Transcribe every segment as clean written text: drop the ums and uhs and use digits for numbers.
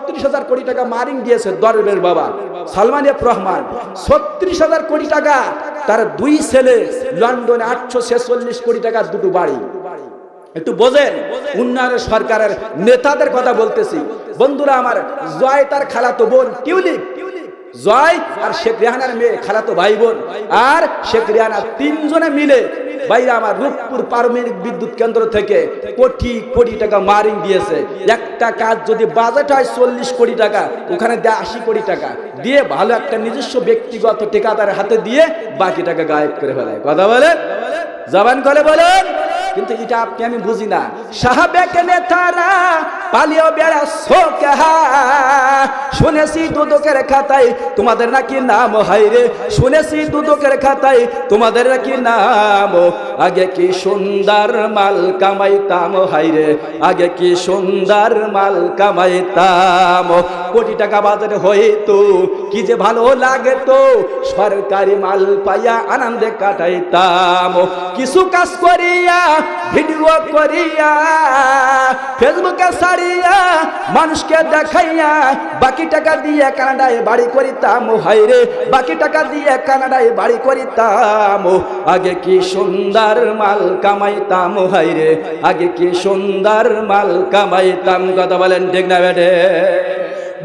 36,000 কোটি টাকা মারিং দিয়েছে দরবেশ বাবা সালমান এফ রহমান। 36,000 কোটি টাকা, তার 2 ছেলে, লন্ডনে 846 কোটি টাকা 2টো বাড়ি। একটু বোঝেন, উন্নয়নের সরকারের নেতাদের কথা বলতেছি বন্ধুরা আমার। জয় তার খালাতো বোন টিউলিপ, জয় আর শেখ রেহানার মেয়ে খালাতো ভাই বোন, আর শেখ রেহানা 3 জনে মিলে ভাইরা আমার রূপপুর পারমাণবিক বিদ্যুৎ কেন্দ্র থেকে কোটি কোটি টাকা মারিং দিয়েছে। একটা কাজ যদি বাজেট হয় 40 কোটি টাকা, ওখানে দেয় 80 কোটি টাকা দিয়ে ভালো একটা নিজস্ব ব্যক্তিগত ঠিকাদারের হাতে দিয়ে বাকি টাকা গায়েব করে ফেলায়। কথা বলে জবান করে বলেন, কিন্তু এটা আপনি আমি বুঝি না। সাহাবেকে নেতারা পালিয়ে বেড়াচ্ছো কেহা, শুনেছি দুদকের খাতায় তোমাদের নাকি নাম হাইরে, শুনেছি দুদকের খাতায় তোমাদের নাকি নাম। আগে কি সুন্দর মাল কামাইতাম হাইরে, আগে কি সুন্দর মাল কামাইতাম। কোটি টাকা বাজারে হইতো কি যে ভালো লাগে তো, সরকারি মাল পাইয়া আনন্দে কাটাইতাম। কিছু কাজ করিয়া ভিডিও করিয়া ফেসবুকে ছাড়িয়া মানুষকে দেখাইয়া বাকি টাকা দিয়ে কানাডায় বাড়ি করিতাম হাইরে, বাকি টাকা দিয়ে কানাডায় বাড়ি করিতাম। আগে কি সুন্দর মাল কামাইতাম হাইরে, আগে কি সুন্দর মাল কামাইতাম। কথা বলেন ঠিক না বেটে?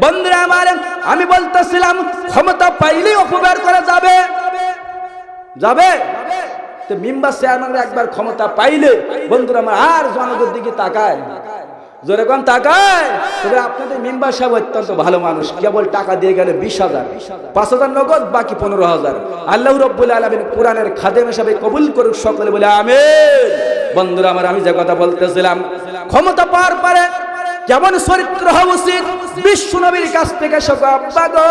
বন্ধুরা আমার, আমি বলতেছিলাম ক্ষমতা পাইলেই অপব্যয় করা যাবে যাবে তো মেম্বার চেয়ারম্যানরা একবার ক্ষমতা পাইলে বন্ধুরা আমার আর জনগণের দিকে তাকায়, জোরে কোন তাকায়। তবে আপনাদের মেম্বার সাহেব অত্যন্ত ভালো মানুষ, কেবল টাকা দিয়ে গেলে 20,000, 5,000 নগদ, বাকি 15,000। আল্লাহ রাব্বুল আলামিন কোরআনের খাদেম হিসেবে কবুল করুক সকলে বলে আমিন। বন্ধুরা আমার, আমি যে কথা বলতেছিলাম, ক্ষমতা পাওয়ার পরে কেমন চরিত্র হওয়া উচিত বিশ্ব নবীর কাছ থেকে আব্বা গো,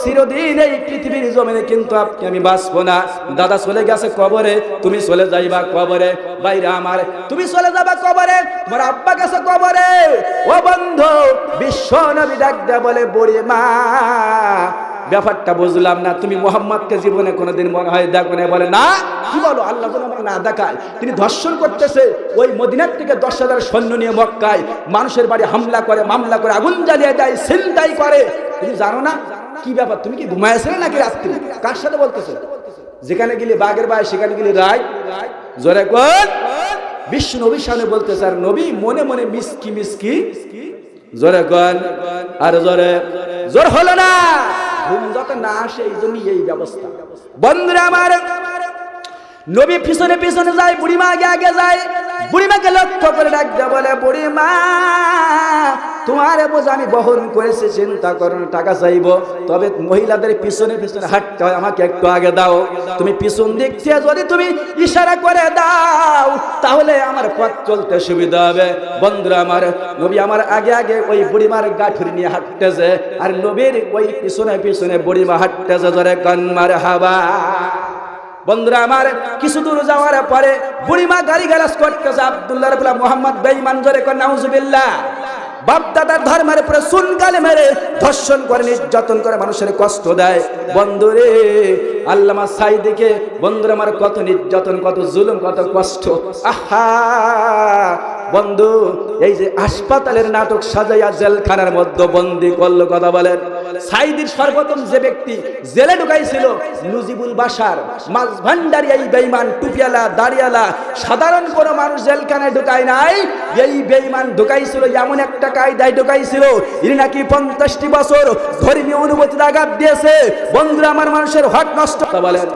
চিরদিন এই পৃথিবীর জমিনে কিন্তু আপনি আমি বাঁচবো না। দাদা চলে গেছে কবরে, তুমি চলে যাইবা কবরে। ভাইরা আমার, তুমি চলে যাবা কবরে, তোমার আব্বা গেছে কবরে। ও বন্ধু, বিশ্ব নবী ডাক দেয়া বলে বুড়ি মা, ব্যাপারটা বুঝলাম না, তুমি মোহাম্মদকে জীবনে কোনোদিন মনে হয় দেখো না? বলে না। কি বলো? আল্লাহ যেন আমাকে না দেখায়। তিনি ধর্ষণ করতেছে, ওই মদিনার থেকে 10,000 সৈন্য নিয়ে মক্কায় মানুষের বাড়ি হামলা করে, মামলা করে, আগুন জ্বালিয়ে দেয়, ছিনতাই করে। তুমি জানো না কি ব্যাপার? তুমি কি ঘুমাইছিলে নাকি রাত্রি? কার সাথে বলতেছো? যেখানে গেলে বাঘের বাই, সেখানে গেলে রায়। জোরে কোন বিশ্ব নবীর সামনে বলতেছে, আর নবী মনে মনে মিসকি মিসকি। জোরে কোন, আর জোরে জোর হলো না, ঘুম যাতে না আসে এই জন্য এই ব্যবস্থা। বন্ধুরা আমার, নবী পিছনে পিছনে যায়, বুড়িমা আগে আগে যায়। বুড়িমাকে লক্ষ্য করে ডাক দেয়া বলে বুড়িমা, তোমার বোঝা আমি বহন করেছি, চিন্তা করো না, টাকা চাইবো, তবে মহিলাদের পিছনে পিছনে হাঁটতে হয়, আমাকে একটু আগে দাও। তুমি পিছন দিক থেকে যদি তুমি ইশারা করে দাও তাহলে আমার পথ চলতে সুবিধা হবে। বন্ধুরা আমার, নবী আমার আগে আগে ওই বুড়িমার গাঠুরি নিয়ে হাঁটতেছে, আর নবীর ওই পিছনে পিছনে বুড়িমা হাঁটতেছে। জোরে কান মারহাবা। বন্ধুরা আমার, কিছু দূর যাওয়ার পরে বুড়িমা গাড়ি গ্যালাস করতেছে, আব্দুল্লাহ রাব্বুল মুহাম্মদ বেঈমান। জোরে কোন নাউজুবিল্লাহ। বাপ দাদার ধর্মের উপরে চুন গালে মেরে ধর্ষণ করে, নির্যাতন করে, মানুষের কষ্ট দেয়। বন্ধুরে, আল্লামা সাইদিকে বন্ধুরা আমার কত নির্যাতন, কত জুলুম, কত কষ্ট। আহা বন্ধু, এই যে হাসপাতালের নাটক সাজাইয়া জেলখানার মধ্যে বন্দী করলো। কথা বলেন, সাইদির সর্বপ্রথম যে ব্যক্তি জেলে ঢুকাইছিল মুজিবুল বাশার, মাছ ভান্ডারি, এই বেঈমান, টুপিয়ালা, দাড়িয়ালা, সাধারণ কোনো মানুষ জেলখানায় ঢুকায় নাই। এই বেঈমান ঢুকাইছিল, এমন একটা কায়দায় ঢুকাইছিল, ইনি নাকি 50টি বছর ধর্মীয় অনুভূতির আঘাত দিয়েছে। বন্ধুরা আমার, মানুষের হক নষ্ট। বলেন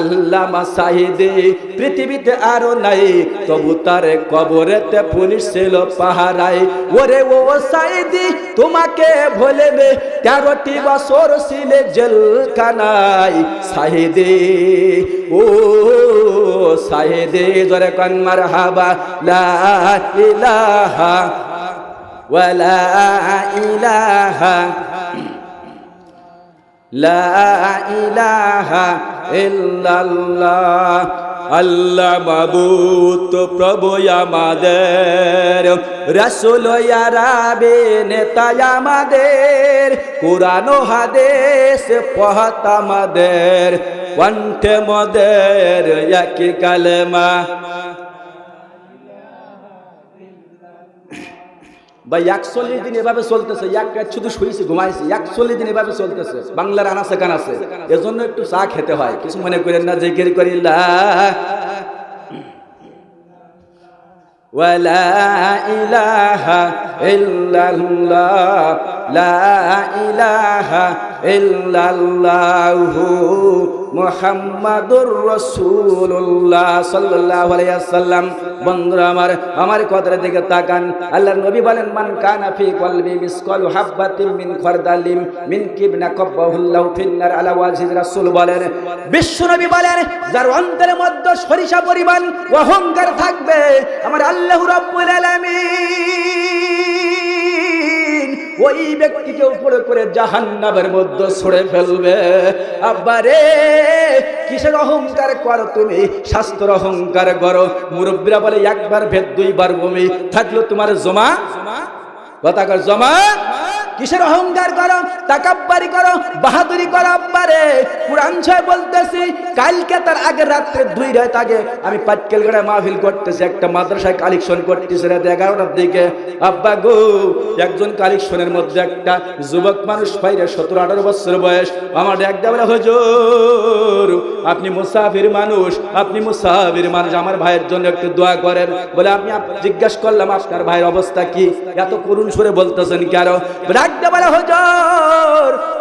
আল্লামা সাইদি পৃথিবীতে আরো নাই, তবু তার কবরেতে পুলিশ ছিল পাহারায়। ওরে ও সাইদি, তোমাকে ভুলেবে 13টি বছর ছিলে জেলখানায়। সাইদি ও সাইদি, জোরে কান মারহাবা। লা ইলাহা ওয়ালা ইলাহা লা ইলাহা ইল্লাল্লাহ। আল্লাহ মাবুদ প্রভু আমাদের, রাসূল ইয়া রাবে নেতা আমাদের, কুরআন ও হাদিস পড়ত আমাদের, কণ্ঠে মোদের একই কালেমা। ভাই 41 দিন এভাবে চলতেছে, এক রাত শুধু শুয়েছি ঘুমাইছি, 41 দিন এভাবে চলতেছে বাংলার আনাচে কানাচে। এজন্য একটু চা খেতে হয়, কিছু মনে করেন না। জিকির করি লা ওয়ালা ইলাহা ইল্লাল্লাহ লা ইলাহা ইল্লাল্লাহু মুহাম্মাদুর রাসূলুল্লাহ সাল্লাল্লাহু আলাইহি ওয়াসাল্লাম। বন্ধুরা আমার কথার দিকে তাকান। আল্লাহর নবী বলেন, মান কানা ফি কলবি মিসকালু হাববাতিন মিন খারদালিম মিন কিবনা কাব্বাহুল্লাহু ফিন্নার আলা ওয়াজহি। রাসূল বলেন, বিশ্ব নবী বলেন, যার অন্তরের মধ্যে সরিষা পরিমাণ অহংকার থাকবে, আমার আল্লাহ রাব্বুল আলামিন ওই ব্যক্তিকে উপরে করে জাহান্নামের মধ্যে ছুঁড়ে ফেলবে। আব্বারে কিসের অহংকার করো তুমি? শাস্ত্র অহংকার করো। মুরব্বীরা বলে একবার ভেদ দুইবার বমি, থাকলো তোমার জমা কথা কর জমা। কিসের অহংকার করো? তাকাব্বারি করো, বাহাদুরি করো। আব্বারে কুরআন ছয় বলতেছি, কালকে তার আগের রাত্রে 2 রাত আগে আমি পাটকেলগড়ে মাহফিল করতেছি, একটা মাদ্রাসায় কালেকশন করতেছি রাত 11টার দিকে। আব্বা গো, একজন কালেকশনের মধ্যে একটা যুবক মানুষ পাইরে 17-18 বছর বয়স, আমার একটা বলে, হুজুর আপনি মুসাফির মানুষ, আমার ভাইয়ের জন্য একটু দোয়া করেন। বলে আমি জিজ্ঞাসা করলাম, আপনার ভাইয়ের অবস্থা কি? এত করুণ সুরে বলতেছেন কেন?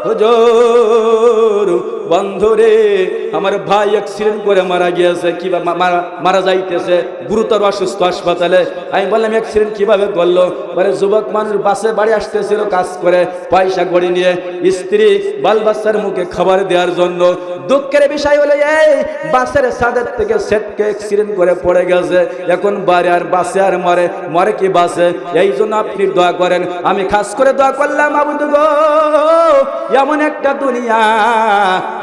হুজুর বন্ধুরে, আমার ভাই অ্যাক্সিডেন্ট করে মারা গিয়েছে, কিভাবে মারা যাইতেছে, গুরুতর অসুস্থ হাসপাতালে। আমি বললাম, অ্যাক্সিডেন্ট কিভাবে করলো? বলে যুবক মানুষ বাসে বাড়ি আসতেছিল কাজ করে, পয়সা গড়ি নিয়ে স্ত্রী বাল বাচ্চার মুখে খাবার দেওয়ার জন্য। দুঃখের বিষয় হলো এই বাসের ছাদের থেকে সেটকে অ্যাক্সিডেন্ট করে পড়ে গেছে। এখন বাড়ি আর বাসে আর মরে কি বাসে? এই জন্য আপনি দোয়া করেন। আমি খাস করে দোয়া করলাম, আবুদু গো, এমন একটা দুনিয়া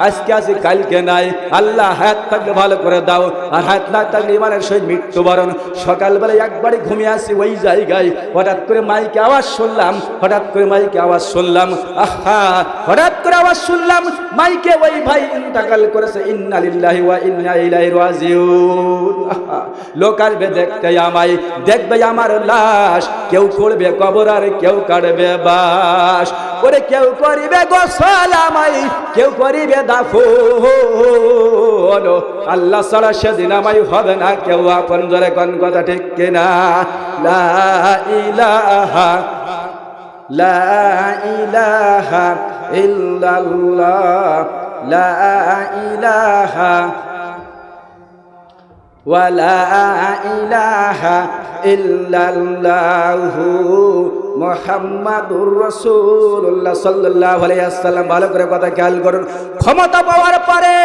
আজকে আছে কালকে নাই। আল্লাহ হায়াত থাকলে ভালো করে দাও, আর হায়াত না থাকলে ইমানের সহিত মৃত্যুবরণ। সকালবেলা একবারই ঘুমিয়ে আসি ওই জায়গায়, হঠাৎ করে মাইকে আওয়াজ শুনলাম, আহা হঠাৎ করে আওয়াজ শুনলাম মাইকে, ওই ভাই ইন্তেকাল করেছে, ইন্না লিল্লাহি ওয়া ইন্না ইলাইহি রাজিউন। লোক আসবে দেখতে আমায়, দেখবে আমার লাশ, কেউ করবে কবর আর কেউ কাটবে বাস, ওরে কেউ করিবে গোসল আমায়, কেউ করিবে দাফন। আল্লাহ ছাড়া সেদিন আমায় হবে না কেউ আপন। জোরে কোন কথা ঠিক কিনা? লা ইলাহা ইল্লাল্লাহ লা ইলাহা ওয়ালা ইলাহা ইল্লাল্লাহু মুহাম্মাদুর রাসূলুল্লাহ সাল্লাল্লাহু আলাইহি ওয়াসাল্লাম। ভালো করে কথা খেয়াল করুন। ক্ষমতা পাওয়ার পরে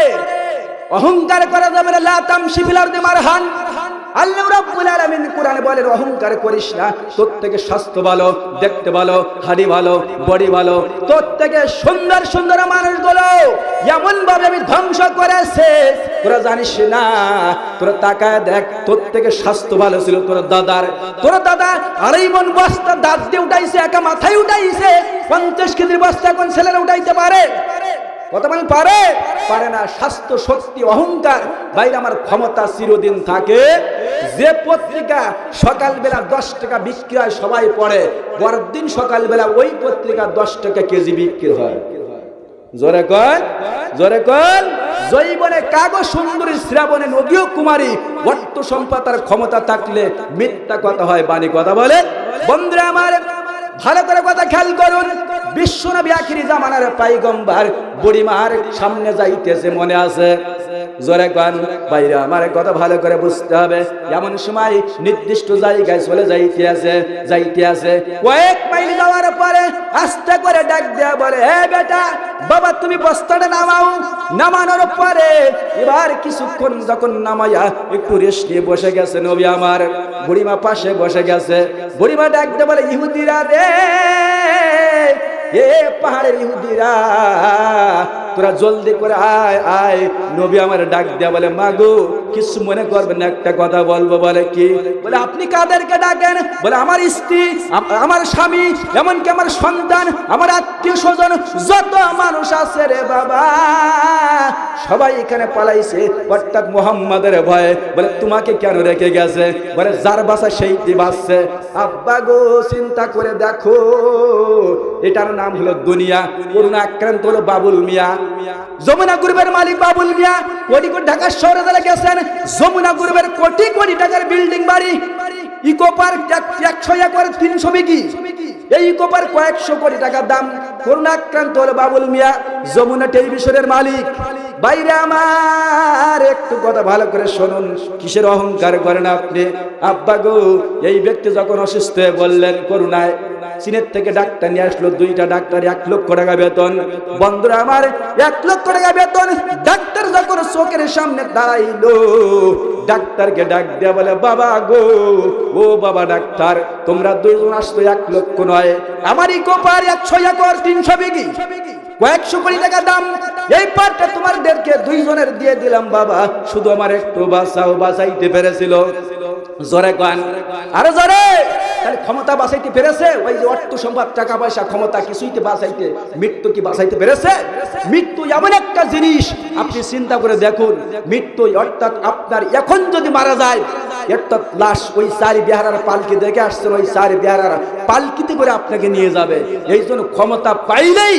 অহংকার করা যাবে না। লা তামশি ফিল আরদি মারহান। আল্লাহ রাব্বুল আলামিন কোরআনে বলেন, অহংকার করিস না। তোর থেকে স্বাস্থ্য ভালো, দেখতে ভালো, হাড়ি ভালো, বডি ভালো, তোর থেকে সুন্দর সুন্দর মানুষগুলো এমন ভাবে আমি ধ্বংস করেছে তোরা জানিস না। তোরা তাকায় দেখ, তোর থেকে স্বাস্থ্য ভালো ছিল তোর দাদা 2.5 মণ বস্তা দাঁত দিয়ে উঠাইছে, একা মাথায় উঠাইছে। 50 কেজির বস্তা কোন ছেলেরা উঠাইতে পারে? কত মানুষ পারে না। স্বাস্থ্য, শক্তি, অহংকার। বাইরে আমার ক্ষমতা চিরদিন থাকে। যে পত্রিকা সকালবেলা 10 টাকা বিক্রি হয় সবাই পড়ে, পরের দিন সকালবেলা ওই পত্রিকা 10 টাকা কেজি বিক্রি হয়। জোরে কন। জৈবনে কাগজ সুন্দরী, শ্রাবণে নদীও কুমারী। অর্থ সম্পদের ক্ষমতা থাকলে মিথ্যা কথা হয়, বাণী কথা বলে। বন্ধুরা আমার, ভালো করে কথা খেয়াল করুন। বিশ্বনবী আখিরি জামানার পয়গম্বর বুড়িমার সামনে যাইতেছে, মনে আছে? জোরে গান বাইরে আমার কথা ভালো করে বুঝতে হবে। এমন সময় নির্দিষ্ট জায়গায় চলে যাইতে আছে। কয়েক মাইল যাওয়ার পরে আস্তে করে ডাক দেয়া বলে, হে বেটা, বাবা তুমি বস্তাটা নামাও। নামানোর পরে এবার কিছুক্ষণ যখন নামাইয়া একটু রেস্ট নিয়ে বসে গেছে নবী আমার, বুড়িমা পাশে বসে গেছে। বুড়িমা ডাক দিয়ে বলে, ইহুদিরা রে, এ পাহাড়ের ইহুদিরা, তোরা জলদি করে আয় আয়। নবী আমার ডাক দেয়া বলে, মাগো কিছু মনে করবেন না, একটা কথা বলবো। বলে কি? বলে আপনি কাদেরকে ডাকেন? বলে আমার স্ত্রী, আমার স্বামী, এমনকি আমার সন্তান, আমার আত্মীয় স্বজন, যত মানুষ আছে রে বাবা, সবাই এখানে পালাইছে অর্থাৎ মুহাম্মাদের ভয়ে। বলে তোমাকে কেন রেখে গেছে? বলে যার বাসা সেইটি বাসছে। আব্বা গো চিন্তা করে দেখো, এটার নাম হলো দুনিয়া। করোনা আক্রান্ত হলো বাবুল মিয়া, যমুনা গ্রুপের মালিক বাবুল মিয়া। কোটি কোটি ঢাকা শহরে যারা গেছেন, যমুনা গ্রুপের কোটি কোটি টাকার বিল্ডিং বাড়ি, ইকো পার্ক 100 একর 300 বিঘি, এই ইকো পার্ক কয়েকশো কোটি টাকার দাম। করোনা আক্রান্ত হলো বাবুল মিয়া, যমুনা টেলিভিশনের মালিক। বাইরে আমার একটু কথা ভালো করে শুনুন, কিসের অহংকার করেন আপনি? আব্বা গো এই ব্যক্তি যখন অসুস্থ হয়ে বললেন করোনায়, চীনের থেকে ডাক্তার নিয়ে আসলো, 2টা ডাক্তার, 1 লক্ষ টাকা বেতন। বন্ধুরা আমার 1 লক্ষ টাকা বেতন। ডাক্তার যখন চোখের সামনে দাঁড়াইলো, ডাক্তারকে ডাক দেয়া বলে, বাবা গো, ও বাবা ডাক্তার, তোমরা 2 জন আসতো, 1 লক্ষ নয়, আমার ইকো পার 100 একর 300 বিঘি, কয়েকশো কোটি টাকা দাম। এই পাটটা তোমাদেরকে 2 জনের দিয়ে দিলাম বাবা, শুধু আমার একটু বাঁচাও। বাঁচাইতে পেরেছিল? জোরে গান, আরে জোরে। তাহলে ক্ষমতা বাঁচাইতে পেরেছে? ওই যে অর্থ সম্পদ, টাকা পয়সা, ক্ষমতা, কিছুই তো বাঁচাইতে, মৃত্যু কি বাঁচাইতে পেরেছে? মৃত্যু এমন একটা জিনিস, আপনি চিন্তা করে দেখুন। মৃত্যু অর্থাৎ আপনার এখন যদি মারা যায়, অর্থাৎ লাশ ওই 4 বেহারার পালকি দেখে আসছেন, ওই 4 বেহারার পালকিতে করে আপনাকে নিয়ে যাবে। এই জন্য ক্ষমতা পাইলেই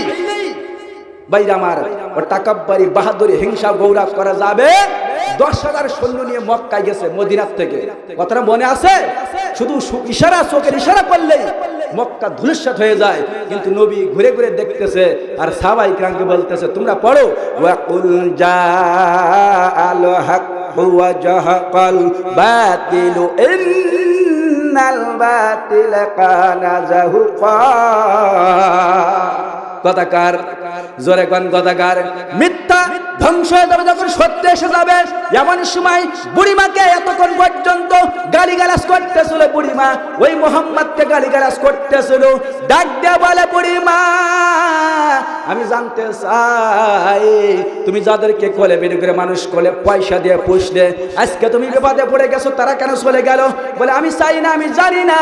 বাইরে আমার তাকাব্বারি, বাহাদুরি, হিংসা, গৌরব করা যাবে। 10,000 সৈন্য নিয়ে মক্কায় গেছে মদিনার থেকে, কথাটা মনে আছে? শুধু ইশারা, চোখের ইশারা করলেই মক্কা ধূলিসাৎ হয়ে যায়। কিন্তু নবী ঘুরে ঘুরে দেখতেছে, আর সাহাবায়ে কেরামকে বলতেছে, তোমরা পড়ো, ওয়াকুল জাআল হাক্কু ওয়া জাহাকাল বাতিলু ইন্নাল বাতিলা কানা যাহুকা। কথাকার, জোরে কোন কথাকার। মিথ্যা ধ্বংস হয়ে যাবে যখন সত্য এসে যাবে। এমন সময় বুড়িমাকে এতক্ষণ পর্যন্ত গালিগালাজ করতেছিল, বুড়িমা ওই মোহাম্মদকে গালিগালাজ করতেছিল। ডাক দিয়ে বলে, বুড়িমা আমি জানতে চাই, তুমি যাদেরকে কোলে বের করে মানুষ কোলে পয়সা দিয়ে পুষলে, আজকে তুমি বিপদে পড়ে গেছো, তারা কেন চলে গেল? বলে আমি চাই না, আমি জানি না,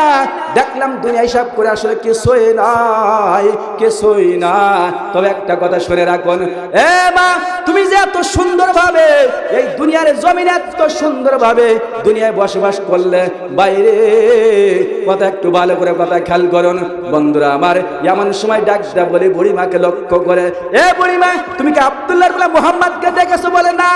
দেখলাম দুনিয়া হিসাব করে আসলে কিছুই নাই, কিছুই না। তবে একটা কথা শুনে রাখুন, এ মা, তুমি যে এত সুন্দর ভাবে এই দুনিয়ার জমিনে এত সুন্দর ভাবে দুনিয়ায় বসবাস করলে, বাইরে কথা একটু ভালো করে কথা খেয়াল করুন। বন্ধুরা আমার এমন সময় ডাক দেয়া বলে বুড়িমাকে লক্ষ্য করে, এ বুড়িমা, তুমি কি আব্দুল্লাহর বলে মুহাম্মদকে দেখেছো? বলে না,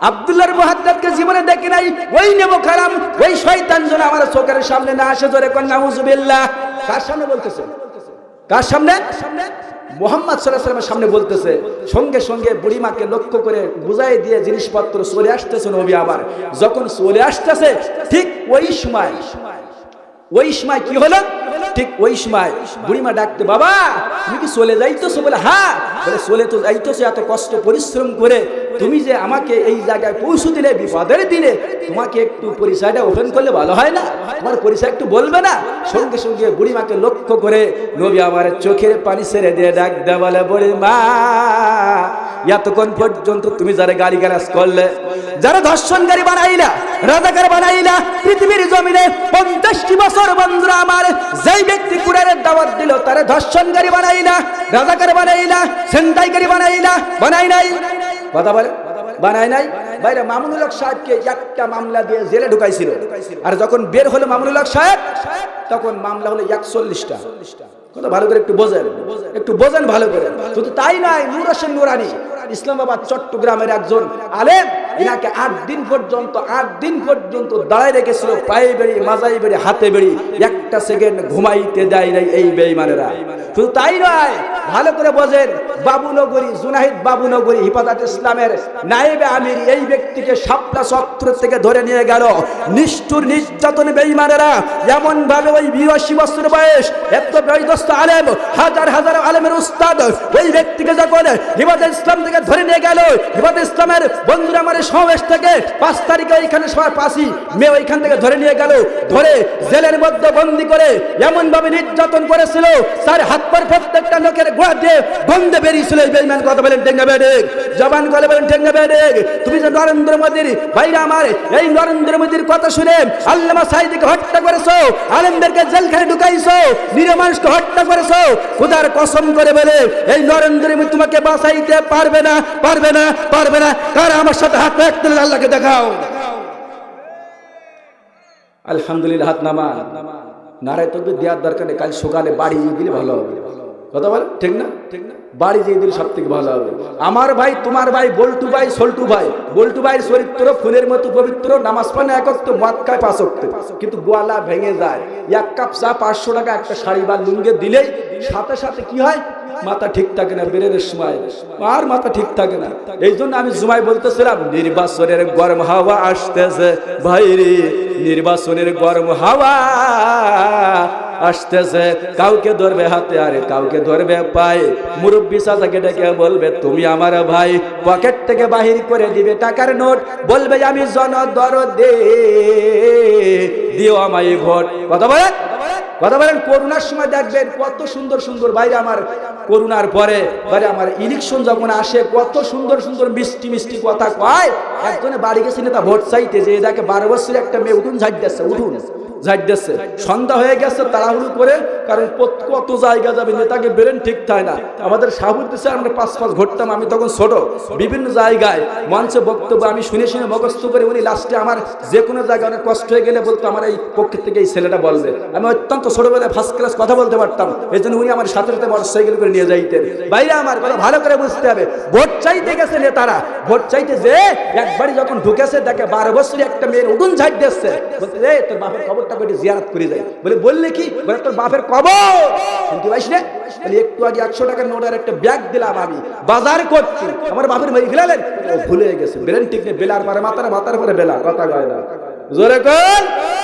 আব্দুল্লাহর মুহাদ্দাদকে জীবনে দেখি নাই। ওই নেবো খারাম, ওই শয়তান যেন আমার চোখের সামনে না আসে। জোরে কোন নাউজুবিল্লাহ। কার সামনে বলতেছে? কার সামনে? মুহাম্মদ সাল্লাল্লাহু আলাইহি ওয়াসাল্লামের সামনে বলতেছে। সঙ্গে সঙ্গে বুড়িমাকে লক্ষ্য করে বুঝাই দিয়ে জিনিসপত্র চলে আসতেছে নবী আবার। যখন চলে আসতেছে, ঠিক ওই সময় কি হলো? ঠিক ওই সময় বুড়িমা ডাকতে, বাবা তুমি কি চলে যাইতেছো? বলে হ্যাঁ। বলে চলে তো যাইতেছো, এত কষ্ট পরিশ্রম করে তুমি যে আমাকে এই জায়গায় পৌঁছে দিলে বিপদের দিনে, তোমাকে একটু পরিচয়টা ওপেন করলে ভালো হয় না? তোমার পরিচয় একটু বলবে না? সঙ্গে সঙ্গে বুড়িমাকে লক্ষ্য করে নবী আমার চোখের পানি ছেড়ে দিয়ে ডাক দেয়া বলে, বুড়িমা এতক্ষণ পর্যন্ত তুমি যারা গালিগালাজ করলে, যারা ধর্ষণকারী বানাইলা, রাজাকার বানাইলা, পৃথিবীর জমিনে 50টি বছর বন্ধুরা আমার যেই ব্যক্তি কুরআনের দাওয়াত দিল, তারা ধর্ষণকারী বানাইলা, রাজাকার বানাইলা, ছিনতাইকারী বানাইলা, বানাই নাই? কথা বলে, বানাই নাই? বাইরে মামুনুল হক সাহেবকে একটা মামলা দিয়ে জেলে ঢুকাইছিল, আর যখন বের হলো মামুনুল হক সাহেব, তখন মামলা হলো 41টা। কথা ভালো করে একটু বোঝেন ভালো করে। শুধু তাই নয়, নূর হোসেন নুরানি ইসলামাবাদ চট্টগ্রামের একজন আলেম, ইনাকে 8 দিন পর্যন্ত দাঁড়ায় রেখেছিল, পায়ে বেড়ি, মাজায় বেড়ি, হাতে বেড়ি, একটা সেকেন্ড ঘুমাইতে দেয় নাই এই বেঈমানেরা। শুধু তাই নয়, ভালো করে বোঝেন, বাবুনগরী, জুনাহিদ বাবুনগরী হিফাজত ইসলামের নায়েবে আমির, এই ব্যক্তিকে শাপলা চত্বর থেকে ধরে নিয়ে গেল নিষ্ঠুর নির্যাতন বেঈমানেরা। এমন ভাবে ওই 82 বছর বয়স, এত বয়োজ্যেষ্ঠ আলেম, হাজার হাজার আলেমের উস্তাদ, ওই ব্যক্তিকে যখন হিফাজত ইসলাম থেকে ধরে নিয়ে গেল, হিফাজত ইসলামের বন্ধুরা আমার সমাবেশ থেকে 5 তারিখে ওইখানে সবার 5ই মে ওইখান থেকে ধরে নিয়ে গেল, ধরে জেলের মধ্যে বন্ধ বন্দি করে এমন ভাবে নির্যাতন করেছিল, তার হাত পা প্রত্যেকটা লোকের গোড়া দিয়ে গন্ধে বেরিয়েছিল। এই বেঈমান কথা বলেন ঠিক না বেঠিক? জবান করে বলেন ঠিক না বেঠিক? তুমি যে নরেন্দ্র মোদীর ভাইরা আমার, এই নরেন্দ্র মোদীর কথা শুনে আল্লামা সাঈদীকে হত্যা করেছো, আলেমদেরকে জেলখানে ঢুকাইছো, নিরীহ মানুষকে হত্যা করেছো, খোদার কসম করে বলে এই নরেন্দ্র মোদী তোমাকে বাঁচাইতে পারবে না, পারবে না, পারবে না। কারা আমার সাথে হাত এক তুলে আল্লাহকে দেখাও। আলহামদুলিল্লাহ, হাত নামা। নারায় তকবীর দেওয়ার দরকার নেই, কাল সকালে বাড়ি দিলে ভালো হবে। কথা বলে ঠিক না? ঠিক না? বাড়ি যেয়ে দিলে সব থেকে ভালো হবে। আমার ভাই, তোমার ভাই, বল্টু ভাই, সল্টু ভাই, বল্টু ভাইয়ের চরিত্র ফুলের মতো পবিত্র, নামাজ পড়ে এক ওয়াক্ত, মদ খায় 5 ওয়াক্ত, কিন্তু গোয়ালা ভেঙে যায়। এক কাপ চা 500 টাকা একটা শাড়ি বা লুঙ্গে দিলেই সাথে সাথে কি হয়? মাথা ঠিক থাকে না, বেরেনের সময় আর মাথা ঠিক থাকে না। এই জন্য আমি জুমায় বলতেছিলাম, নির্বাচনের গরম হাওয়া আসতেছে ভাইরে, নির্বাচনের গরম হাওয়া আসতেছে। কাউকে ধরবে হাতে আর কাউকে ধরবে পায়ে। মুরব্বী চাচাকে ডেকে বলবে তুমি আমার ভাই, পকেট থেকে বাহির করে দিবে টাকার নোট, বলবে আমি জনদরদে, দিও আমায় ভোট। কথা বলেন, কথা বলেন। করোনার সময় দেখবেন কত সুন্দর সুন্দর বাইরে আমার, করোনার পরে বাইরে আমার ইলেকশন যখন আসে কত সুন্দর সুন্দর মিষ্টি মিষ্টি কথা কয়। একজনে বাড়ি গেছে নেতা ভোট চাইতে, যে দেখে 12 বছরের একটা মেয়ে উঠুন ঝাড় দিচ্ছে, উঠুন ঝাড় দিচ্ছে, সন্ধ্যা হয়ে গেছে তাড়াহুড়ো করে, কারণ কত জায়গা যাবে, নেতাকে বেরেন ঠিক থাকে না। আমাদের সাহুদ্দিন স্যার আমরা 5 ঘুরতাম, আমি তখন ছোট, বিভিন্ন জায়গায় মঞ্চে বক্তব্য আমি শুনে শুনে মুখস্থ করে, উনি লাস্টে আমার যে কোনো জায়গায় অনেক কষ্ট হয়ে গেলে বলতো আমার এই পক্ষের থেকে এই ছেলেটা বলবে। আমি অত্যন্ত ছোটবেলায় ফার্স্ট ক্লাস কথা বলতে পারতাম, এই জন্য উনি আমার সাথে সাথে মোটরসাইকেল করে নিয়ে যাইতেন। বাইরে আমার কথা ভালো করে বুঝতে হবে, ভোট চাইতে গেছে নেতারা, ভোট চাইতে যে একবারই যখন ঢুকেছে দেখে 12 বছরের একটা মেয়ের উঠুন ঝাড় দিচ্ছে, বলতে রে তোর বাপের খবরটা করে জিয়ারত করে যায়। বললে কি বলে তোর বাপের কবর শুনতে পাইস না? একটু আগে 100 টাকার নোটের একটা ব্যাগ দিলাম আমি বাজার করছি, আমার বাপের মেয়ে ফেলালেন, ও ভুলে গেছে, বেরেন ঠিক নেই, বেলার পরে মাথার, মাথার পরে বেলা, কথা কয় না। জোরে কর।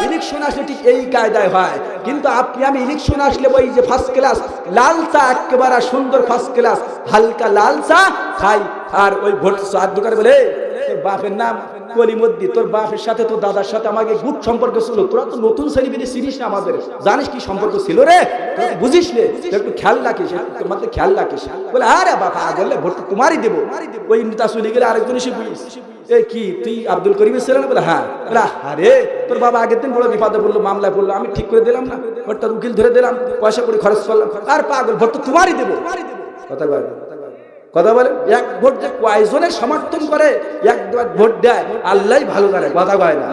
ইলেকশন আসলে ঠিক এই কায়দায় হয়, কিন্তু আপনি আমি ইলেকশন আসলে ওই যে ফার্স্ট ক্লাস লাল চা, একেবারে সুন্দর ফার্স্ট ক্লাস হালকা লাল চা খাই, আর ওই ভোট চার দোকানে বলে তোর বাপের নাম কলিমদ্দি, তোর বাপের সাথে তোর দাদার সাথে আমাকে গুড সম্পর্ক ছিল, তোরা তো নতুন সেলিব্রিটি চিনিস না, আমাদের জানিস কি সম্পর্ক ছিল রে, তোরা বুঝিস নে, একটু খেয়াল রাখিস, তোর মধ্যে খেয়াল রাখিস। বলে আরে বাবা বললে ভোট তোমারই দেবো। ওই নেতা চলে গেলে আরেকজন এসে বুঝিস, এ কি তুই আব্দুল করিমের ছেলে না? বলে হ্যাঁ। বলে আরে তোর বাবা আগের দিন বড় বিপদে পড়লো, মামলায় পড়লো, আমি ঠিক করে দিলাম না, ভোটটা উকিল ধরে দিলাম, পয়সা করে খরচ করলাম, আর পাগল ভোট তো তোমারই দেবো। কথা বলে, কথা বলে। এক ভোট যে কয়জনের সমর্থন করে, এক ভোট দেয় আল্লাহ ভালো জানে, কথা কয় না।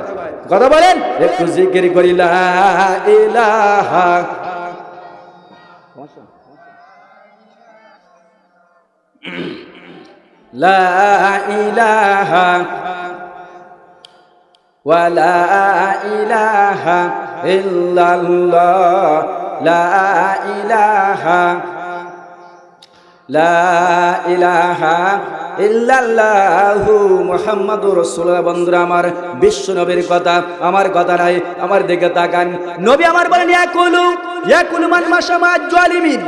কথা বলেন, একটু জিকির করি লা ইলাহা, লা ইলাহা ওয়া লা ইলাহা ইল্লাল্লাহ, লা ইলাহা, লা ইলাহা ইল্লাল্লাহু মুহাম্মাদুর রাসূলুল্লাহ। বন্ধুরা আমার, বিশ্ব নবীর কথা, আমার কথা নাই, আমার দিকে তাকান। নবী আমার বলেন ইয়াকুলু মান মাশামা জালিমিন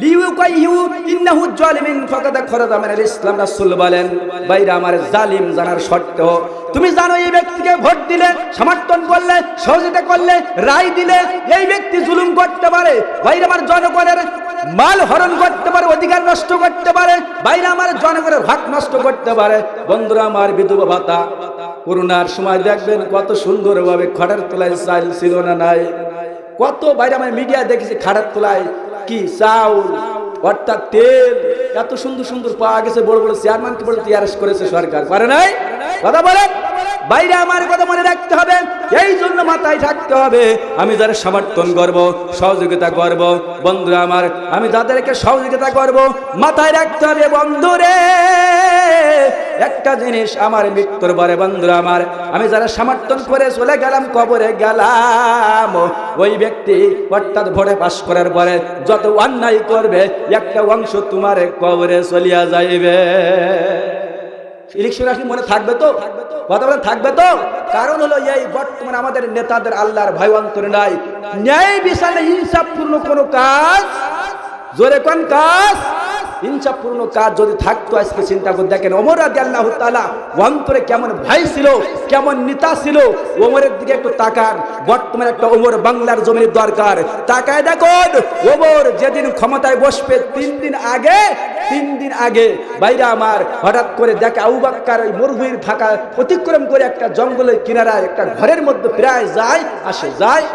লিইউকাইহু ইন্নাহু জালিমিন ফাকাদ খরাজা মিনাল ইসলাম। রাসূল বলেন ভাইরা আমার, জালিম জানার শর্ত তুমি জানো এই ব্যক্তিকে ভোট দিলে, সমর্থন করলে, সহযোগিতা করলে, রায় দিলে এই ব্যক্তি জুলুম করতে পারে, ভাইরা আমার জনগণের মাল হরণ করতে পারে, অধিকার নষ্ট করতে পারে, বাইরে আমার জনগণের হক নষ্ট করতে পারে। বন্ধুরা আমার, বিধবা ভাতা করোনার সময় দেখবেন কত সুন্দরভাবে খাটার তলায় চাল ছিল না নাই, কত বাইরে আমার মিডিয়া দেখেছি খাটার তলায় কি চাউল অর্থাৎ তেল এত সুন্দর সুন্দর পাওয়া গেছে। বড় বড় চেয়ারম্যানকে বলে টিআরএস করেছে সরকার, পারে নাই? কথা বলেন বাইরে আমার কথা মনে রাখতে হবে, এই জন্য মাথায় থাকতে হবে আমি যারা সমর্থন করব, সহযোগিতা করব, বন্ধুরা আমার আমি যাদেরকে সহযোগিতা করব মাথায় রাখতে হবে বন্ধুরে একটা জিনিস, আমার মৃত্যুর পরে বন্ধুরা আমার আমি যারা সমর্থন করে চলে গেলাম, কবরে গেলাম, ওই ব্যক্তি অর্থাৎ ভোটে পাস করার পরে যত অন্যায় করবে একটা অংশ তোমার কবরে চলিয়া যাইবে। ইলেকশন আসলে মনে থাকবে তো? কথা বলেন থাকবে তো? কারণ হলো এই বর্তমানে আমাদের নেতাদের আল্লাহর ভয় অন্তরে নাই, ন্যায় বিচারে ইনসাফপূর্ণ কোনো কাজ, জোরে কোন কাজ ইনসাফপূর্ণ কাজ যদি থাকতো আজকে চিন্তা করে দেখেন ওমর রাদিয়াল্লাহু তাআলা অন্তরে কেমন ভাই ছিল, কেমন নেতা ছিল। ওমরের দিকে একটু তাকান, বর্তমানে একটা ওমর বাংলার জমির দরকার। তাকায় দেখুন ওমর যেদিন ক্ষমতায় বসবে 3 দিন আগে বাইরে আমার হঠাৎ করে দেখে আবু বকর ওই মরুভূমির ফাঁকা অতিক্রম করে একটা জঙ্গলের কিনারায় একটা ঘরের মধ্যে প্রায় যায়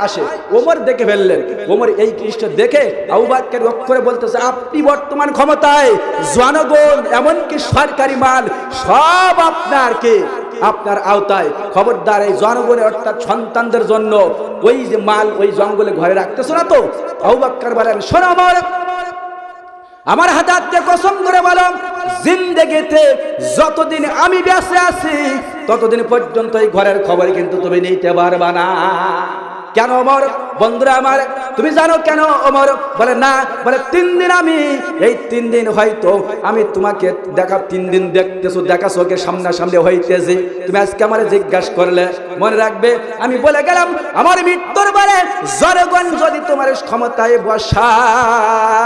আসে। ওমর দেখে ফেললেন। ওমর এই দৃশ্য দেখে আবু বকর অক্ষরে বলতেছে, আপনি বর্তমান ক্ষমতায়, জনগণ এমনকি সরকারি মাল সব আপনার আওতায়, খবরদার এই জনগণের অর্থাৎ সন্তানদের জন্য ওই যে মাল ওই জঙ্গলে ঘরে রাখতেছ না তো। আবু বকর বলেন, শোনো আমার হাত দিয়ে কসম করে বলো, জিন্দেগিতে যতদিন আমি বেঁচে আছি ততদিন পর্যন্ত এই ঘরের খবর কিন্তু তুমি নিতে পারবা না। কেন ওমর? বন্ধুরা আমার, তুমি জানো কেন ওমর? বলে না, বলে 3 দিন আমি, এই 3 দিন হয়তো আমি তোমাকে 3 দিন দেখা চোখে সামনাসামনি হইতেছি, তুমি আজকে আমার জিজ্ঞাসা করলে মনে রাখবে আমি বলে গেলাম আমার মৃত্যুর পরে জনগণ যদি তোমার ক্ষমতায় বসায়,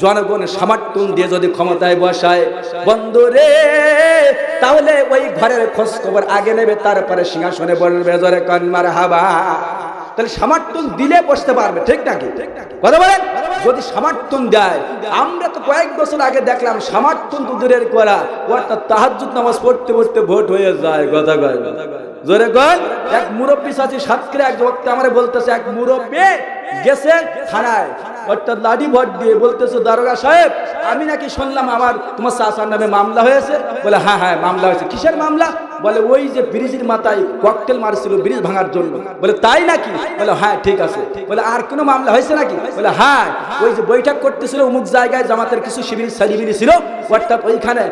জনগণ সমর্থন দিয়ে যদি ক্ষমতায় বসায় বন্ধু রে, তাহলে ওই ঘরের খোঁজ খবর আগে নেবে, তারপরে সিংহাসনে বলবে জোরে কান মারহাবা। তাহলে সমর্থন দিলে বসতে পারবে, ঠিক নাকি? কথা বলেন। যদি সমর্থন দেয়, আমরা তো কয়েক বছর আগে দেখলাম সমর্থন তো দূরের করা, অর্থাৎ তাহাজ্জুদ নামাজ পড়তে পড়তে ভোট হয়ে যায়। কথা কয় জোরে কয়। এক মুরব্বী সাথী সাতক্ষীরা এক বক্তা আমারে বলতেছে, এক মুরব্বী গেছে থানায়, অর্থাৎ লাঠি ভোট দিয়ে বলতেছে, দারোগা সাহেব আমি নাকি শুনলাম আমার তোমার চাচার নামে মামলা হয়েছে। বলে হ্যাঁ মামলা হয়েছে। কিসের মামলা? বলে ওই যে ব্রিজের মাথায় ককটেল মারছিল ব্রিজ ভাঙার জন্য। বলে তাই নাকি? বলে হ্যাঁ ঠিক আছে। বলে আর কোনো মামলা হয়েছে নাকি? বলে হ্যাঁ, ওই যে বৈঠক করতেছিল অমুক জায়গায় জামাতের কিছু শিবির ছিল, অর্থাৎ ওইখানে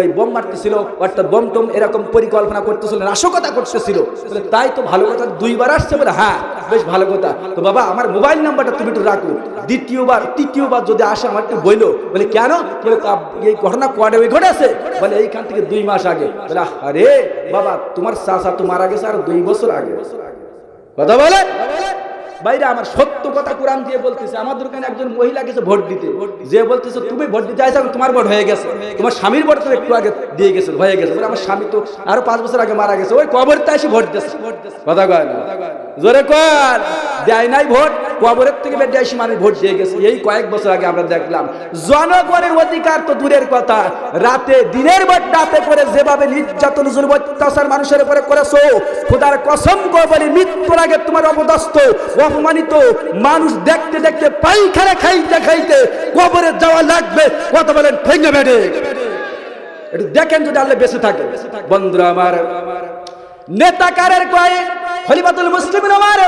ওই বোম মারতেছিল, অর্থাৎ বোম টোম এরকম পরিকল্পনা করতেছিল, নাশকতা করতেছিল। বলে তাই তো, ভালো কথা, 2 বার আসছে। বলে হ্যাঁ বেশ ভালো কথা, তো বাবা আমার মোবাইল নাম্বারটা তুমি একটু রাখো, তৃতীয়বার যদি আসে আমার একটু বইলো। বলে কেন? বলে এই ঘটনা কবে ঘটেছে? বলে এইখান থেকে 2 মাস আগে। বলে আরে বাবা তোমার চাচা তো মারা গেছে আর 2 বছর আগে। কথা বলে বাইরে আমার সত্য কথা কোরআন দিয়ে বলতেছে। আমাদের ওখানে একজন মহিলা গেছে ভোট দিতে, যে বলতেছে তুমি ভোট দিতে আইছো, তোমার ভোট হয়ে গেছে, তোমার স্বামীর ভোট তো একটু আগে দিয়ে গেছে, হয়ে গেছে। বলে আমার স্বামী তো আরো 5 বছর আগে মারা গেছে, ওই কবরতে এসে ভোট দিয়েছে। কথা কয় না, জোরে কর, দেয় নাই ভোট, কবরের থেকে বের দিয়ে মানুষ ভোট দিয়ে গেছে। এই কয়েক বছর আগে আমরা দেখলাম। জনগণের অধিকার তো দূরের কথা, রাতে দিনের ভোট রাতে করে যেভাবে নির্যাতন জুলুম অত্যাচার মানুষের উপরে করেছো, খোদার কসম করে বলি মৃত্যুর আগে তোমার অপদস্থ অপমানিত মানুষ দেখতে দেখতে পায়খানা খাইতে কবরে যাওয়া লাগবে। কথা বলেন ভেঙে বেড়ে একটু দেখেন যদি আল্লাহ বেঁচে থাকে। বন্ধুরা আমার, নেতাকারের কয়ে খলিফাতুল মুসলিমিন ওমর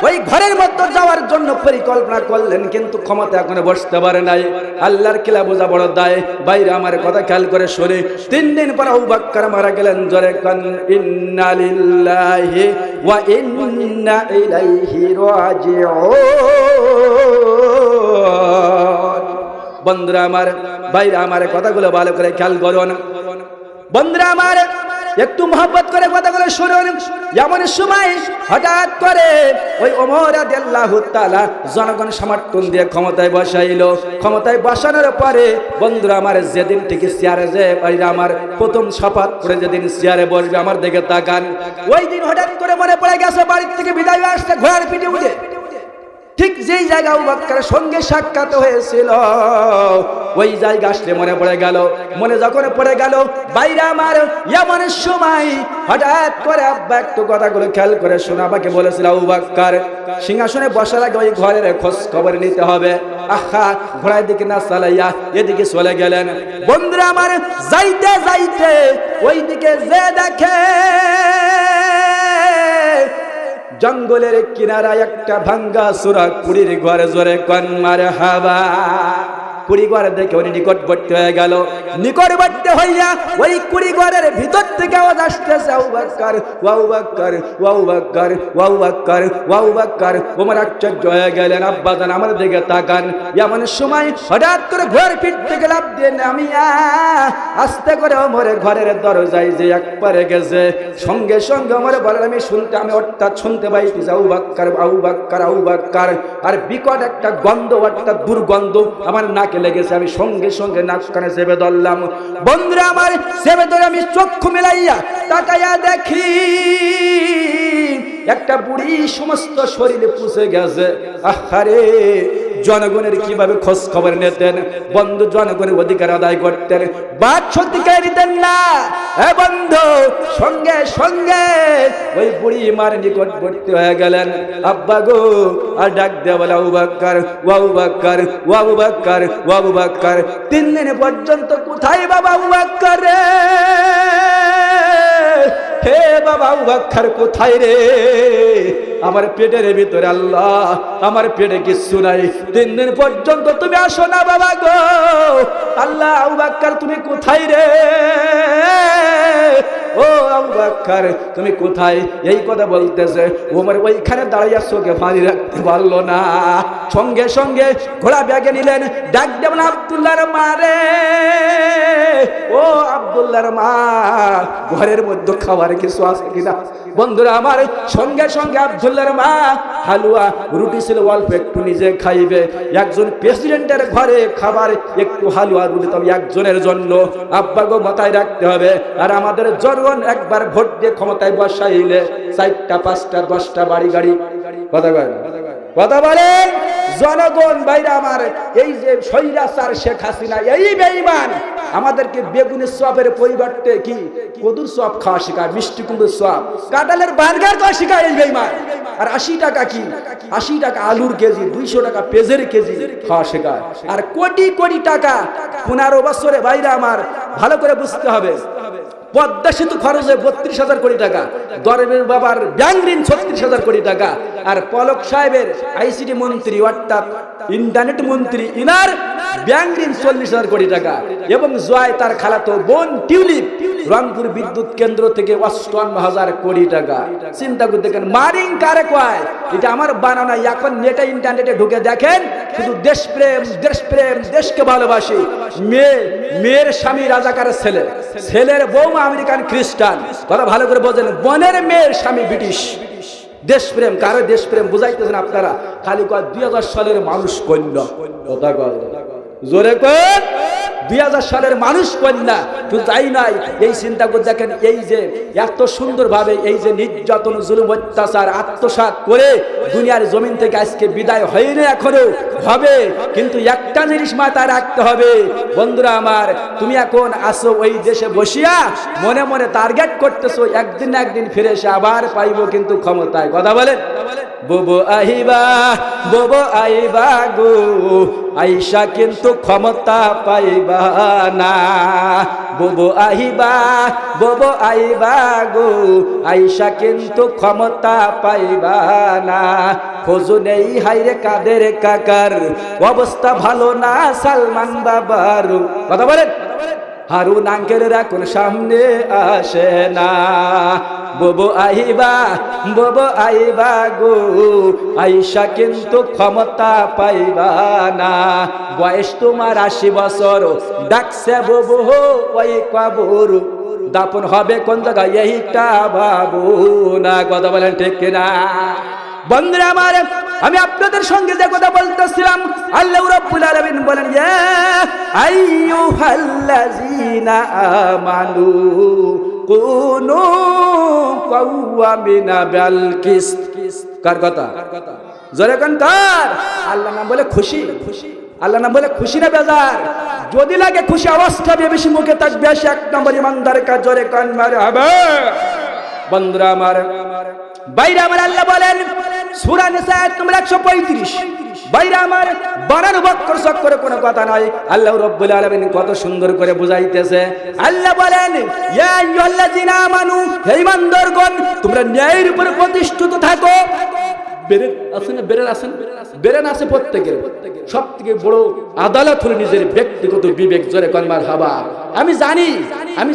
ওই ঘরের মধ্যে যাওয়ার জন্য পরিকল্পনা করলেন, কিন্তু ক্ষমতা এখনো বসতে পারে নাই। আল্লাহর কিলা বোঝা বড় দায়। বাইরে আমার কথা খেয়াল করে শুনে 3 দিন পর আবু বকর মারা গেলেন। জোরে কান ইন্না লিল্লাহি ওয়া ইন্না ইলাইহি রাজিউন। বন্ধুরা আমার, বাইরে আমার কথাগুলো ভালো করে খেয়াল করুন। বন্ধুরা আমার, একটু মহব্বত করে কথাগুলো শুনুন। এমন সময় হঠাৎ করে ওই ওমর রাদিয়াল্লাহু তাআলা জনগণ সমর্থন দিয়ে ক্ষমতায় বসাইলো। ক্ষমতায় বসানোর পরে বন্ধুরা আমার, যেদিন থেকে চেয়ারে যে আমার প্রথম শপথ করে যেদিন চেয়ারে বসবে, আমার দিকে তাকান, ওই দিন হঠাৎ করে মনে পড়ে গেছে বাড়ির থেকে বিদায় আসতে ঘোড়ার পিঠে উঠে ঠিক যেই জায়গা আবু বকরের সঙ্গে সাক্ষাৎ হয়েছিল, ওই জায়গা আসলে মনে পড়ে গেল। মনে যখন পড়ে গেল বাইরে আমার, এমন সময় হঠাৎ করে আব্বা একটু কথাগুলো খেয়াল করে শোনা, আমাকে বলেছিল আবু বকর সিংহাসনে বসার আগে ওই ঘরের খোঁজ খবর নিতে হবে। আহা, ঘোড়ার দিকে না চালাইয়া এদিকে চলে গেলেন। বন্ধুরা আমার, যাইতে যাইতে ওই দিকে যে দেখে জঙ্গলের কিনারায় একটা ভাঙ্গা সুরা কুড়ির ঘরে। জোরে কান মারহাবা। কুড়ি ঘর দেখে উনি নিকটবর্তী হয়ে গেল। নিকটবর্তী হইয়া ওই কুড়ি ঘরের ভিতর থেকে আওয়াজ আসতেছে, আবু বকর, আবু বকর, আবু বকর, আবু বকর, আবু বকর। ওমর আশ্চর্য হয়ে গেলেন। আব্বা জান আমার দিকে তাকান। এমন সময় হঠাৎ করে ঘর পিঠ থেকে লাফ দিয়ে নামিয়া আস্তে করে ওমরের ঘরের দরজায় যে একবারে গেছে, সঙ্গে সঙ্গে ওমর বলেন, আমি অর্থাৎ শুনতে পাইতেছি আবু বকর, আবু বকর, আবু বকর। আর বিকট একটা গন্ধ, একটা দুর্গন্ধ আমার নাকে নাকে লেগেছে, আমি সঙ্গে সঙ্গে নাক কানে চেপে ধরলাম। বন্ধুরা আমার, চেপে ধরে আমি চক্ষু মেলাইয়া তাকাইয়া দেখি একটা বুড়ি সমস্ত শরীরে পুষে গেছে। আহারে, জনগণের কিভাবে খোঁজ খবর নিতেন বন্ধু, জনগণের অধিকার আদায় করতেন, বাক সত্যিকার দিতেন না। এ বন্ধু, সঙ্গে সঙ্গে ওই বুড়ি মার নিকট ভর্তি হয়ে গেলেন। আব্বা গো, আর ডাক দেয়া বলে আবু বকর, ও আবু বকর, ও আবু বকর, ও আবু বকর। 3 দিন পর্যন্ত কোথায় বাবা আবু বকর রে? হে বাবা আবু বকর কোথায় রে? আমার পেটের ভিতরে আল্লাহ, আমার পেটে কিছু নাই, 3 দিন পর্যন্ত তুমি আসো না বাবা গো। আল্লাহ, আবু বকর তুমি কোথায় রে? ও আবু বকর তুমি কোথায়? এই কথা বলতেছে ওমর ওইখানে দাঁড়াইয়া চোখে পানি রাখতে পারলো না। সঙ্গে সঙ্গে ঘোড়া ব্যাগে নিলেন, ডাক দেবেন আব্দুল্লাহর মারে। ও আব্দুল্লাহর মা, ঘরের মধ্যে খাবার কিছু আছে কিনা? বন্ধুরা আমার, সঙ্গে সঙ্গে আব্দুল্লাহর মা হালুয়া রুটি ছিল অল্প একটু নিজে খাইবে। একজন প্রেসিডেন্টের ঘরে খাবার একটু হালুয়া রুটি, তবে একজনের জন্য। আব্বা গো, মাথায় রাখতে হবে। আর আমাদের জনগণ একবার ভোট দিয়ে ক্ষমতায় বসাইলে 4টা 5টা 10টা বাড়ি গাড়ি, কথা বলেন জনগণ বাইরে আমার। এই যে স্বৈরাচার শেখ হাসিনা, এই বেঈমান আমাদেরকে বেগুনের চপের পরিবর্তে কি কদুর চপ খাওয়া শেখায়, মিষ্টি কুমড়োর চপ, কাঁঠালের বার্গার খাওয়া শেখায় এই বেঈমান। আর 80 টাকা কি, 80 টাকা আলুর কেজি, 200 টাকা পেঁয়াজের কেজি খাওয়া শেখায়। আর কোটি কোটি টাকা 15 বছরে বাইরে আমার, ভালো করে বুঝতে হবে। পদ্মা সেতু খরচে 32,000 কোটি টাকা, দরবের বাবার ব্যাংক ঋণ 36,000 কোটি টাকা, আর পলক সাহেবের আইসিটি মন্ত্রী অর্থাৎ ইন্টারনেট মন্ত্রী, ইনার ব্যাংক ঋণ 40,000 কোটি টাকা। এবং জয় তার খালাতো বোন টিউলিপ রংপুর বিদ্যুৎ কেন্দ্র থেকে 58,000 কোটি টাকা। চিন্তা করে দেখেন, মারিং কারে কয়? এটা আমার বানানো। এখন নেটে ইন্টারনেটে ঢুকে দেখেন, শুধু দেশপ্রেম দেশপ্রেম, দেশকে ভালোবাসি। মেয়ের স্বামী রাজাকারের ছেলে, ছেলের বৌমা আমেরিকান খ্রিস্টান, কথা ভালো করে বোঝেন। বোনের মেয়ের স্বামী ব্রিটিশ। দেশপ্রেম কারে দেশপ্রেম বুঝাইতেছেন আপনারা? খালি কয় 2000 সালের মানুষ কন্য, কথা কয় জোরে কয় 2000 সালের মানুষ কন্যা। শুধু তাই নাই, এই চিন্তা করে দেখেন, এই যে এত সুন্দরভাবে এই যে নির্যাতন জুলুম অত্যাচার আত্মসাৎ করে দুনিয়ার জমিন থেকে আজকে বিদায় হয়নি, এখনো হবে। কিন্তু একটা জিনিস মাথায় রাখতে হবে বন্ধুরা আমার, তুমি এখন আসো ওই দেশে বসিয়া মনে মনে টার্গেট করতেছো, একদিন না একদিন ফিরে এসে আবার পাইবো কিন্তু ক্ষমতায়, কথা বলেন। বুবু আহিবা, বুবু আইবা গো, আইসা কিন্তু ক্ষমতা পাইবা না। বুবু আহিবা, বুবু আইবা গো, আইসা কিন্তু ক্ষমতা পাইবা না। খোঁজ নেই হাইরে কাদের কাকার, অবস্থা ভালো না সালমান বাবার, কথা বলেন। হারুন আঙ্কেলের এখন সামনে আসে না। বুবু আইবা, বুবু আইবা গো, আইসা কিন্তু ক্ষমতা পাইবা না। বয়স তোমার 80 বছর, ডাকছে বুবু ওই কবর, দাপন হবে কোন জায়গায় এইটা বাবু না, কথা বলেন ঠিক কিনা? বন্ধুরা আমার, আমি আপনাদের সঙ্গে যে কথা বলতেছিলাম, আল্লাহ রাব্বুল আলামিন বলেন, ইয়া আইয়ুহাল্লাযীনা আমানু কুনু কাওয়ামিনা বিল কিসত। কার কথা? জোরে কোন কার? আল্লাহ নাম বলে খুশি, আল্লাহ নাম বলে খুশি না বেজার? যদি লাগে খুশি অবস্থা দিয়ে বেশি মুখে থাকবে, 1 নম্বর ইমানদার কাজ, জোরে কান মারে হবে। বন্ধুরা আমার, বাইরে আমার, আল্লাহ বলেন সূরা নিসা আয়াত নম্বর 135, বাইরে আমার বানানো বক্কর চক্করে কোনো কথা নাই। আল্লাহ রাব্বুল আলামিন কত সুন্দর করে বুঝাইতেছে। আল্লাহ বলেন, ইয়া আইয়ুহাল্লাযীনা আমানু, হে ঈমানদারগণ, তোমরা ন্যায়ের উপর প্রতিষ্ঠিত থাকো। বেরেন আছে না? বেরেন আছেন? বেরেন আছে প্রত্যেকের। সবথেকে বড় আদালত হলো নিজের ব্যক্তিগত বিবেক, জোরে কোন মারহাবা। আমি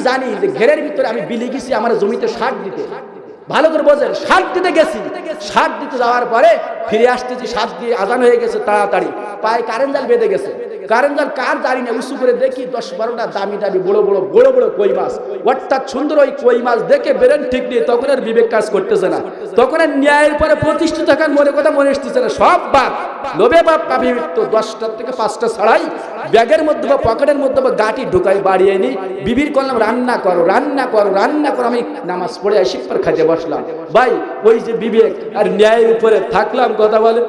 জানি যে ঘেরের ভিতরে আমি বিলি গেছি আমার জমিতে সার দিতে, ভালো করে বোঝেন, সার দিতে গেছি, সার দিতে যাওয়ার পরে ফিরে আসতেছি, সার দিয়ে আজান হয়ে গেছে, তাড়াতাড়ি পায়ে কারেন্ট জাল বেঁধে গেছে। কারেন্ট জাল কার জানি না, উঁচু করে দেখি 10-12টা দামি দামি বড় বড় কই মাছ, অর্থাৎ সুন্দর ওই কই মাছ দেখে বেরেন ঠিক নেই, তখন আর বিবেক কাজ করতেছে না, তখন আর ন্যায়ের পরে প্রতিষ্ঠিত থাকার মনে কথা মনে আসতেছে না, সব বাদ। লোভে বাপ পাবি মৃত্যু। 10টা থেকে 5টা ছাড়াই ব্যাগের মধ্যে বা পকেটের মধ্যে বা গাঁটি ঢুকাই বাড়িয়ে নি। বিবির করলাম রান্না করো রান্না করো রান্না করো। আমি নামাজ পড়ে আসি পর খাইতে বসলাম। ভাই ওই যে বিবেক আর ন্যায়ের উপরে থাকলাম, কথা বলে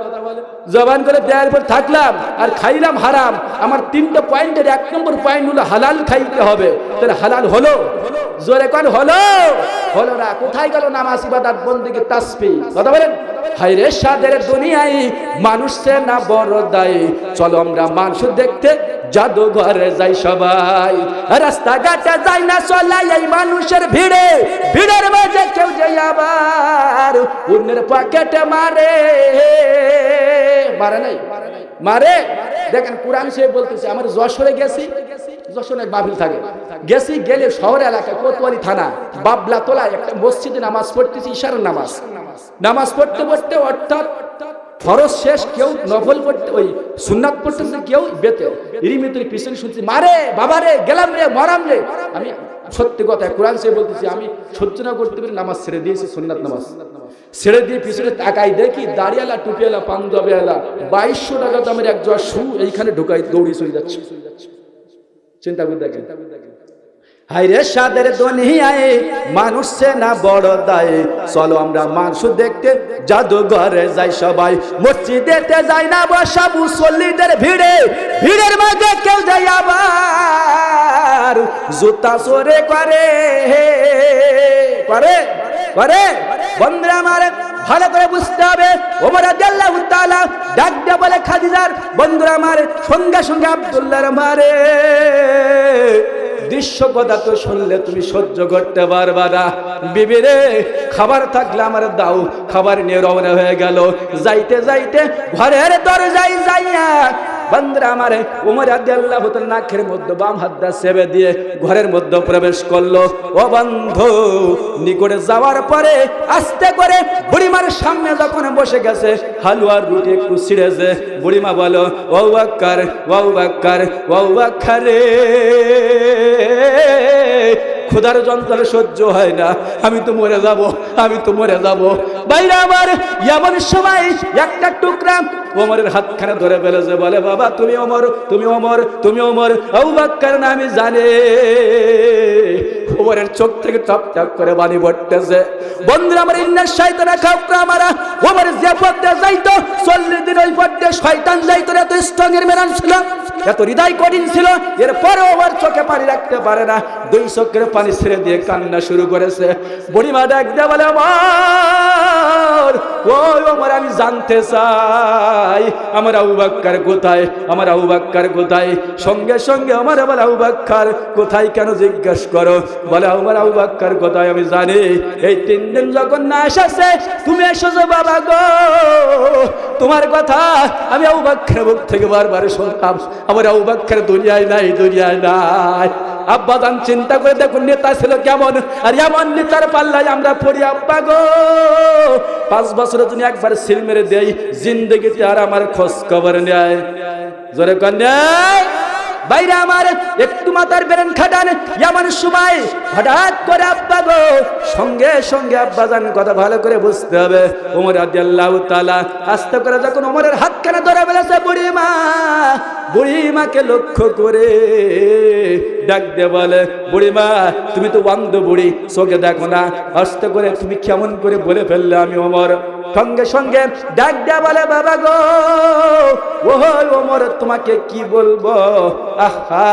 জবান করে দেওয়ার উপর থাকলাম আর খাইলাম হারাম। আমার 3টা পয়েন্টের 1 নম্বর পয়েন্ট হলো হালাল খাইতে হবে। তাহলে হালাল হলো? জোরে কোন হলো? হলো না। কোথায় গেল নামাজ, ইবাদত, বন্দেগী, তাসবিহ? কথা বলেন। হায়রে সাদের দুনিয়ায় মানুষ সে না বড় দায়ী, চলো আমরা মানুষ দেখতে জাদুঘরে যাই সবাই। রাস্তাঘাটে যাই না চলাই এই মানুষের ভিড়ে, ভিড়ের মাঝে কেউ যাই আবার অন্যের পকেটে মারে। মারে নাই? মারে। দেখেন কোরআন সে বলতেছে, আমার যশোরে গেছি, যশোরে মাহফিল থাকে, গেছি গেলে শহর এলাকায় কোতোয়ালি থানা বাবলা তোলায় একটা মসজিদে নামাজ পড়তেছি, ইশারার নামাজ। নামাজ পড়তে পড়তে অর্থাৎ ফরজ শেষ, কেউ নফল পড়তে ওই সুন্নাত পড়তেছে, কেউ বেতে রিমিতুর পিছনে শুনছি মারে বাবারে গেলাম রে মরাম রে। আমি সত্যি কথা কোরআন সে বলতেছি, আমি সহ্য না করতে পারি নামাজ ছেড়ে দিয়েছি, সুন্নাত নামাজ ছেড়ে দিয়ে পিছনে তাকাই দেখি দাড়িয়ালা টুপিয়ালা পাঞ্জাবিওয়ালা 2200 টাকা দামের এক জোড়া শু এইখানে ঢুকাই দৌড়ি চলে যাচ্ছে। চিন্তা করে দেখেন। হায়রে সাদের দুনিয়ায় মানুষ সে না বড় দায়, চলো আমরা মানুষ দেখতে জাদুঘরে যাই সবাই। মসজিদেতে যাই না বসা মুসল্লিদের ভিড়ে, ভিড়ের মাঝে কেউ যাই আবার জুতা চোরে করে করে করে। বন্ধুরা আমার ভালো করে বুঝতে হবে, ওমর রাদিয়াল্লাহু তাআলা ডাক দিয়ে বলে খাদিজার, বন্ধুরা আমার সঙ্গে সঙ্গে আব্দুল্লাহর মারে দৃশ্য কথা তো শুনলে তুমি সহ্য করতে পারবা না। বিবি রে খাবার থাকলে আমার দাও। খাবার নিয়ে রওনা হয়ে গেল। যাইতে যাইতে ঘরের দরজায় যাইয়া বন্ধুরা আমার ওমর রাদিয়াল্লাহু তাআলা নাকের মধ্যে বাম হাতটা চেপে দিয়ে ঘরের মধ্যে প্রবেশ করলো। ও বন্ধু নিকটে যাওয়ার পরে আস্তে করে বুড়িমার সামনে যখন বসে গেছে, হালুয়ার রুটি একটু ছিঁড়েছে। বুড়িমা বলো, ও বাক্কার ও বাক্কার ও বাক্কারে, ক্ষুধার যন্ত্রণা সহ্য হয় না, আমি তো মরে যাব, আমি তো মরে যাব। বাইরে আমার এমন সময় একটা টুকরা ওমরের হাতখানে ধরে ফেলেছে, বলে বাবা তুমি ওমর, তুমি ওমর, তুমি ওমর। আবু বকর না আমি জানি। ওমরের চোখ থেকে টপ টপ করে পানি পড়তেছে। বন্ধুরা আমার ইন্নার শয়তানা খাওয়া মারা ওমর যে পথে যাইতো 40 দিন ওই পথে শয়তান যাইতো। এত স্ট্রং এর মেরান ছিল, এত হৃদয় কঠিন ছিল, এরপরে ওমর চোখে পানি রাখতে পারে না, 2 চোখের পানি ছেড়ে দিয়ে কান্না শুরু করেছে। বুড়িমা ডাক দিয়ে বলে, ওমর ও ওমর আমি জানতে চাই আমার আবু বকর কোথায়, আমার আবু বকর কোথায়? সঙ্গে সঙ্গে আমার বলে আবু বকর কোথায় কেন জিজ্ঞেস করো? বলে আমার আবু বকর কোথায় আমি জানি। এই 3 দিন যখন না এসেছে তুমি এসেছো বাবা গো, তোমার কথা আমি আবু বকরের মুখ থেকে বারবার শুনতাম, আমার আবু বকর দুনিয়ায় নাই, দুনিয়ায় নাই। আব্বা জান চিন্তা করে দেখুন নেতা ছিল কেমন, আর এমন নেতার পাল্লায় আমরা পড়ি আব্বা গো। 5 বছরে তুমি একবার সিল মেরে দেই, জিন্দগিতে আর আমার খোঁজ খবর নেয়। জোরে কন্যা বাইরে আমার একটু মাথার বেরেন খাটান। এমন সময় হঠাৎ করে আব্বা গো, সঙ্গে সঙ্গে আব্বা জান কথা ভালো করে বুঝতে হবে। ওমর রাদিয়াল্লাহু তাআলা আস্তে করে যখন ওমরের হাতখানে ধরে ফেলেছে, বুড়িমা, বুড়িমাকে লক্ষ্য করে ডাক দিয়ে বলে, বুড়িমা তুমি তো অন্ধ বুড়ি, চোখে দেখো না, আস্তে করে তুমি কেমন করে বলে ফেললে আমি ওমর? সঙ্গে সঙ্গে ডাক দেয়া বলে, বাবা গো ও ওমর তোমাকে কি বলবো, আহা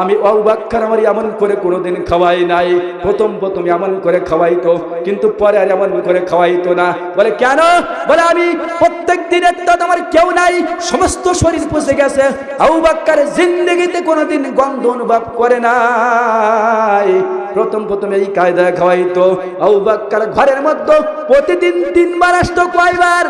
আমি আবু বকর আমার এমন করে কোনোদিন খাওয়াই নাই। প্রথম এমন করে খাওয়াইতো, কিন্তু পরে আর এমন করে খাওয়াইতো না। বলে কেন? বলে আমি প্রত্যেক দিনের তো আমার কেউ নাই, সমস্ত শরীর পচে গেছে। আবু বকর জিন্দেগিতে কোনোদিন গন্ধ অনুভব করে নাই। প্রথম এই কায়দা খাওয়াইতো। আবু বকর ঘরের মধ্যে প্রতিদিন 3 বার আসতো। কয়বার?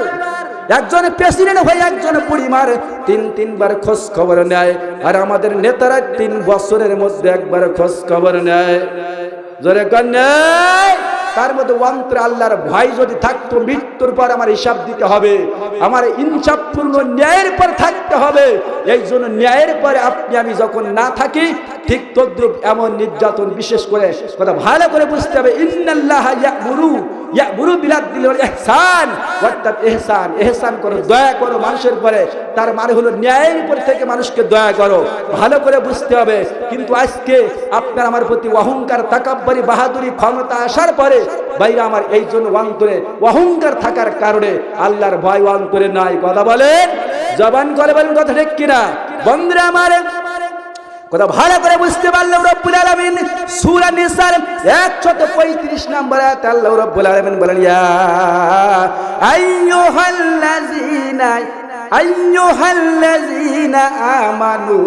একজন প্রেসিডেন্ট হয়ে একজন বুড়িমার 3 বার খোঁজ খবর নেয়, আর আমাদের নেতারা 3 বছরের মধ্যে একবার খোঁজ খবর নেয়। জোরে কন্যা তার মধ্যে অন্তরে আল্লাহর ভয় যদি থাকতো, মৃত্যুর পর আমার হিসাব দিতে হবে, আমার ইনসাফপূর্ণ ন্যায়ের পর থাকতে হবে। এই জন্য ন্যায়ের পরে আপনি আমি যখন না থাকি, ঠিক তদ্রুপ এমন নির্যাতন, বিশেষ করে কথা ভালো করে বুঝতে হবে, ইন্নাল্লাহা ইয়া'মুরু বিল আদলি ওয়াল ইহসান, অর্থাৎ ইহসান করো, দয়া করো মানুষের পরে, তার মানে হলো ন্যায়ের উপর থেকে মানুষকে দয়া করো, ভালো করে বুঝতে হবে। কিন্তু আজকে আপনার আমার প্রতি অহংকার, তাকাব্বুরি, বাহাদুরি, ক্ষমতা আসার পরে ভাইরা আমার এই জন্য অন্তরে অহংকার থাকার কারণে আল্লাহর ভয় অন্তরে নাই। কথা বলেন, জবান করে বলেন কথা ঠিক কিনা? বন্ধুরা আমার, কথা ভালো করে বুঝতে পারলেন রব্বুল আলামিন সূরা নিসার 135 নম্বর আয়াতে আল্লাহ রব্বুল আলামিন বলেন, ইয়া আইয়ুহাল্লাযীনা আমানু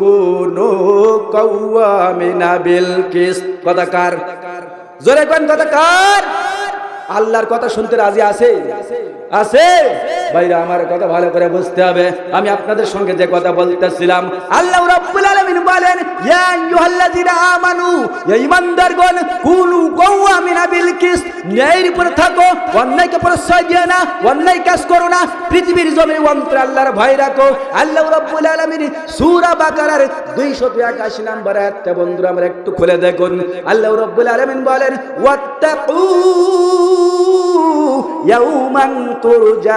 কুনু কাওয়ামিনা বিল কিসত। কথা কার? জোরে কোন কথা কার? আল্লাহর কথা শুনতে রাজি আছে? আছে ভাইরা আমার, কথা ভালো করে বুঝতে হবে। আমি আপনাদের সঙ্গে যে কথা বলতেছিলাম, আল্লাহ রাব্বুল আলামিন বলেন, ইয়া আইয়ুহাল্লাযীনা আমানু, হে ঈমানদারগণ, কুনু কাওয়ামিনা বিল কিসত, ন্যায়ের উপরে থাকো, অন্যায়কে প্রশ্রয় দিও না, অন্যায় কাজ করো না, পৃথিবীর জমিনে অন্তরে আল্লাহর ভয় রাখো। আল্লাহ রাব্বুল আলামিন সূরা বাকারার 281 নম্বর আয়াতটা বন্ধুরা আমরা একটু খুলে দেখুন। আল্লাহ রাব্বুল আলামিন বলেন, ওয়াত্তাকু ইয়াউমান তুরজাউনা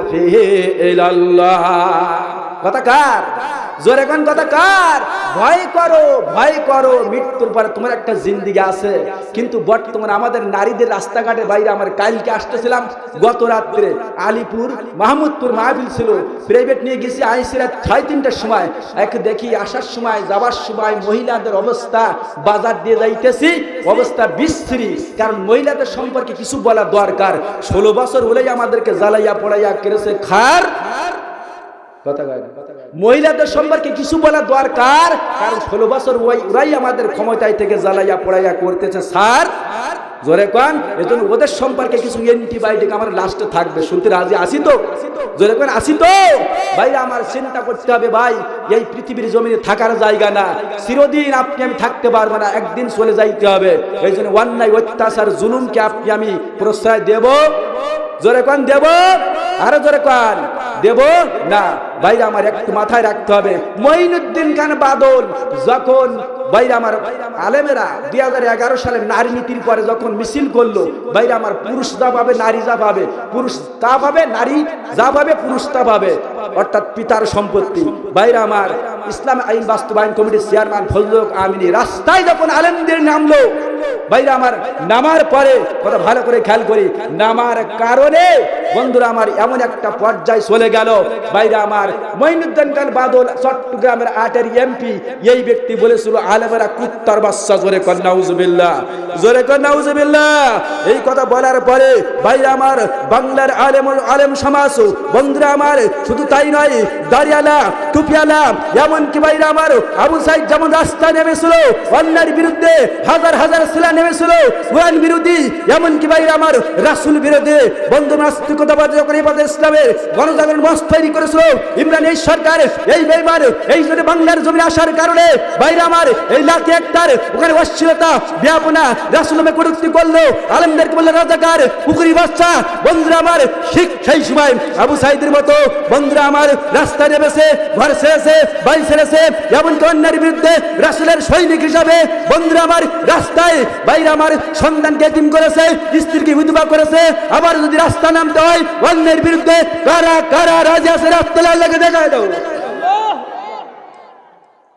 ফিহি ইলাল্লাহ। কথা কার? জোরে কোন কথা কার? ভয় করো, ভয় করো, মৃত্যুর পরে তোমার একটা জিন্দেগি আছে। কিন্তু বর্তমানে আমাদের নারীদের রাস্তাঘাটে বাইরে, আমার কালকে আসতেছিলাম গত রাত্রে আলিপুর মাহমুদপুর মাহফিল ছিল, প্রাইভেট নিয়ে গেছি, আইসি রাত 3:30টার সময়। এক দেখি আসার সময় যাবার সময় মহিলাদের অবস্থা, বাজার দিয়ে যাইতেছি অবস্থা বিশ্রী। কারণ মহিলাদের সম্পর্কে কিছু বলা দরকার। 16 বছর হলেই আমাদেরকে জ্বালাইয়া পড়াইয়া কেড়েছে খার। মহিলাদের সম্পর্কে কিছু বলা দরকার, কারণ 16 বছর ওরাই আমাদের ক্ষমতায় থেকে জ্বালাইয়া পড়াইয়া করতেছে স্যার। জোরে কোন, এজন্য ওদের সম্পর্কে কিছু অ্যান্টিবায়োটিক আমার লাস্টে থাকবে। শুনতে রাজি আছি তো? জোরে কোন আসি তো? ভাই আমার চিন্তা করতে হবে, ভাই এই পৃথিবীর জমিনে থাকার জায়গা না, চিরদিন আপনি আমি থাকতে পারবো না, একদিন চলে যাইতে হবে। এই জন্য অন্যায়, অত্যাচার, জুলুমকে আপনি আমি প্রশ্রয় দেব? জোরে কোন দেব? আরো জোরে কোন দেব না? ভাইরা আমার একটু মাথায় রাখতে হবে, মঈনুদ্দিন খান বাদল যখন ভাইরা আমার আলেমেরা 2011 সালে নারী নীতির পরে যখন মিছিল করলো, ভাইরা আমার পুরুষ যা পাবে নারী যা পাবে, পুরুষ তা পাবে নারী যা পাবে পুরুষ তা পাবে, অর্থাৎ পিতার সম্পত্তি। ভাইরা আমার ইসলাম আইন বাস্তবায়ন কমিটির চেয়ারম্যান ফজলুল হক আমিনী রাস্তায় যখন আলেমদের নামলো, ভাইরা আমার নামার পরে কথা ভালো করে খেয়াল করি, নামার কারণে বন্ধুরা আমার এমন একটা পর্যায়ে চলে গেল, ভাইরা আমার মঈনুদ্দিন খান বাদল চট্টগ্রামের 8-এর এমপি, এই ব্যক্তি বলেছিল আলেমেরা কুত্তার বাচ্চা। জোরে কর নাউজুবিল্লাহ, জোরে কর নাউজুবিল্লাহ। এই কথা বলার পরে ভাইরা আমার বাংলার আলেম সমাজ, বন্ধুরা আমার শুধু তাই নয়, দাড়িয়ালা, টুপিয়ালা, এমনকি ভাইরা আমার আবু সাইদ যেমন রাস্তায় নেমেছিল অন্যায়ের বিরুদ্ধে, হাজার হাজার ছেলে নেমেছিল কোরআন বিরোধী, এমনকি ভাইরা আমার রাসূল বিরোধী, বন্ধু নাস্তিকতাবাদ যখন ইসলামের গণজাগরণ মঞ্চ তৈরি করেছিল ইমরান এই সরকার, এই বেঈমান এই জন্য বাংলার জমিনে আসার কারণে ভাইরা আমার এই লাখে একটার ওখানে অশ্লীলতা, বিয়াপনা, রাসূল নামে কটূক্তি করলো, আলেমদেরকে বললো রাজাকার, পুকুরি বাচ্চা। বন্ধুরা আমার ঠিক সেই সময় আবু সাইদের মতো বন্ধুরা আমার রাস্তায় নেমেছে, ঘর ছেড়েছে, বাড়ি ছেড়েছে, এমনকি অন্যায়ের বিরুদ্ধে রাসূলের সৈনিক হিসাবে বন্ধুরা আমার রাস্তায় ভাইরা আমার সন্তানকে এতিম করেছে, স্ত্রীকে বিধবা করেছে। আবার যদি রাস্তা নামতে হয় অন্যের বিরুদ্ধে, কারা কারা রাজি আছে রাস্তা আল্লাহকে দেখায় দাও।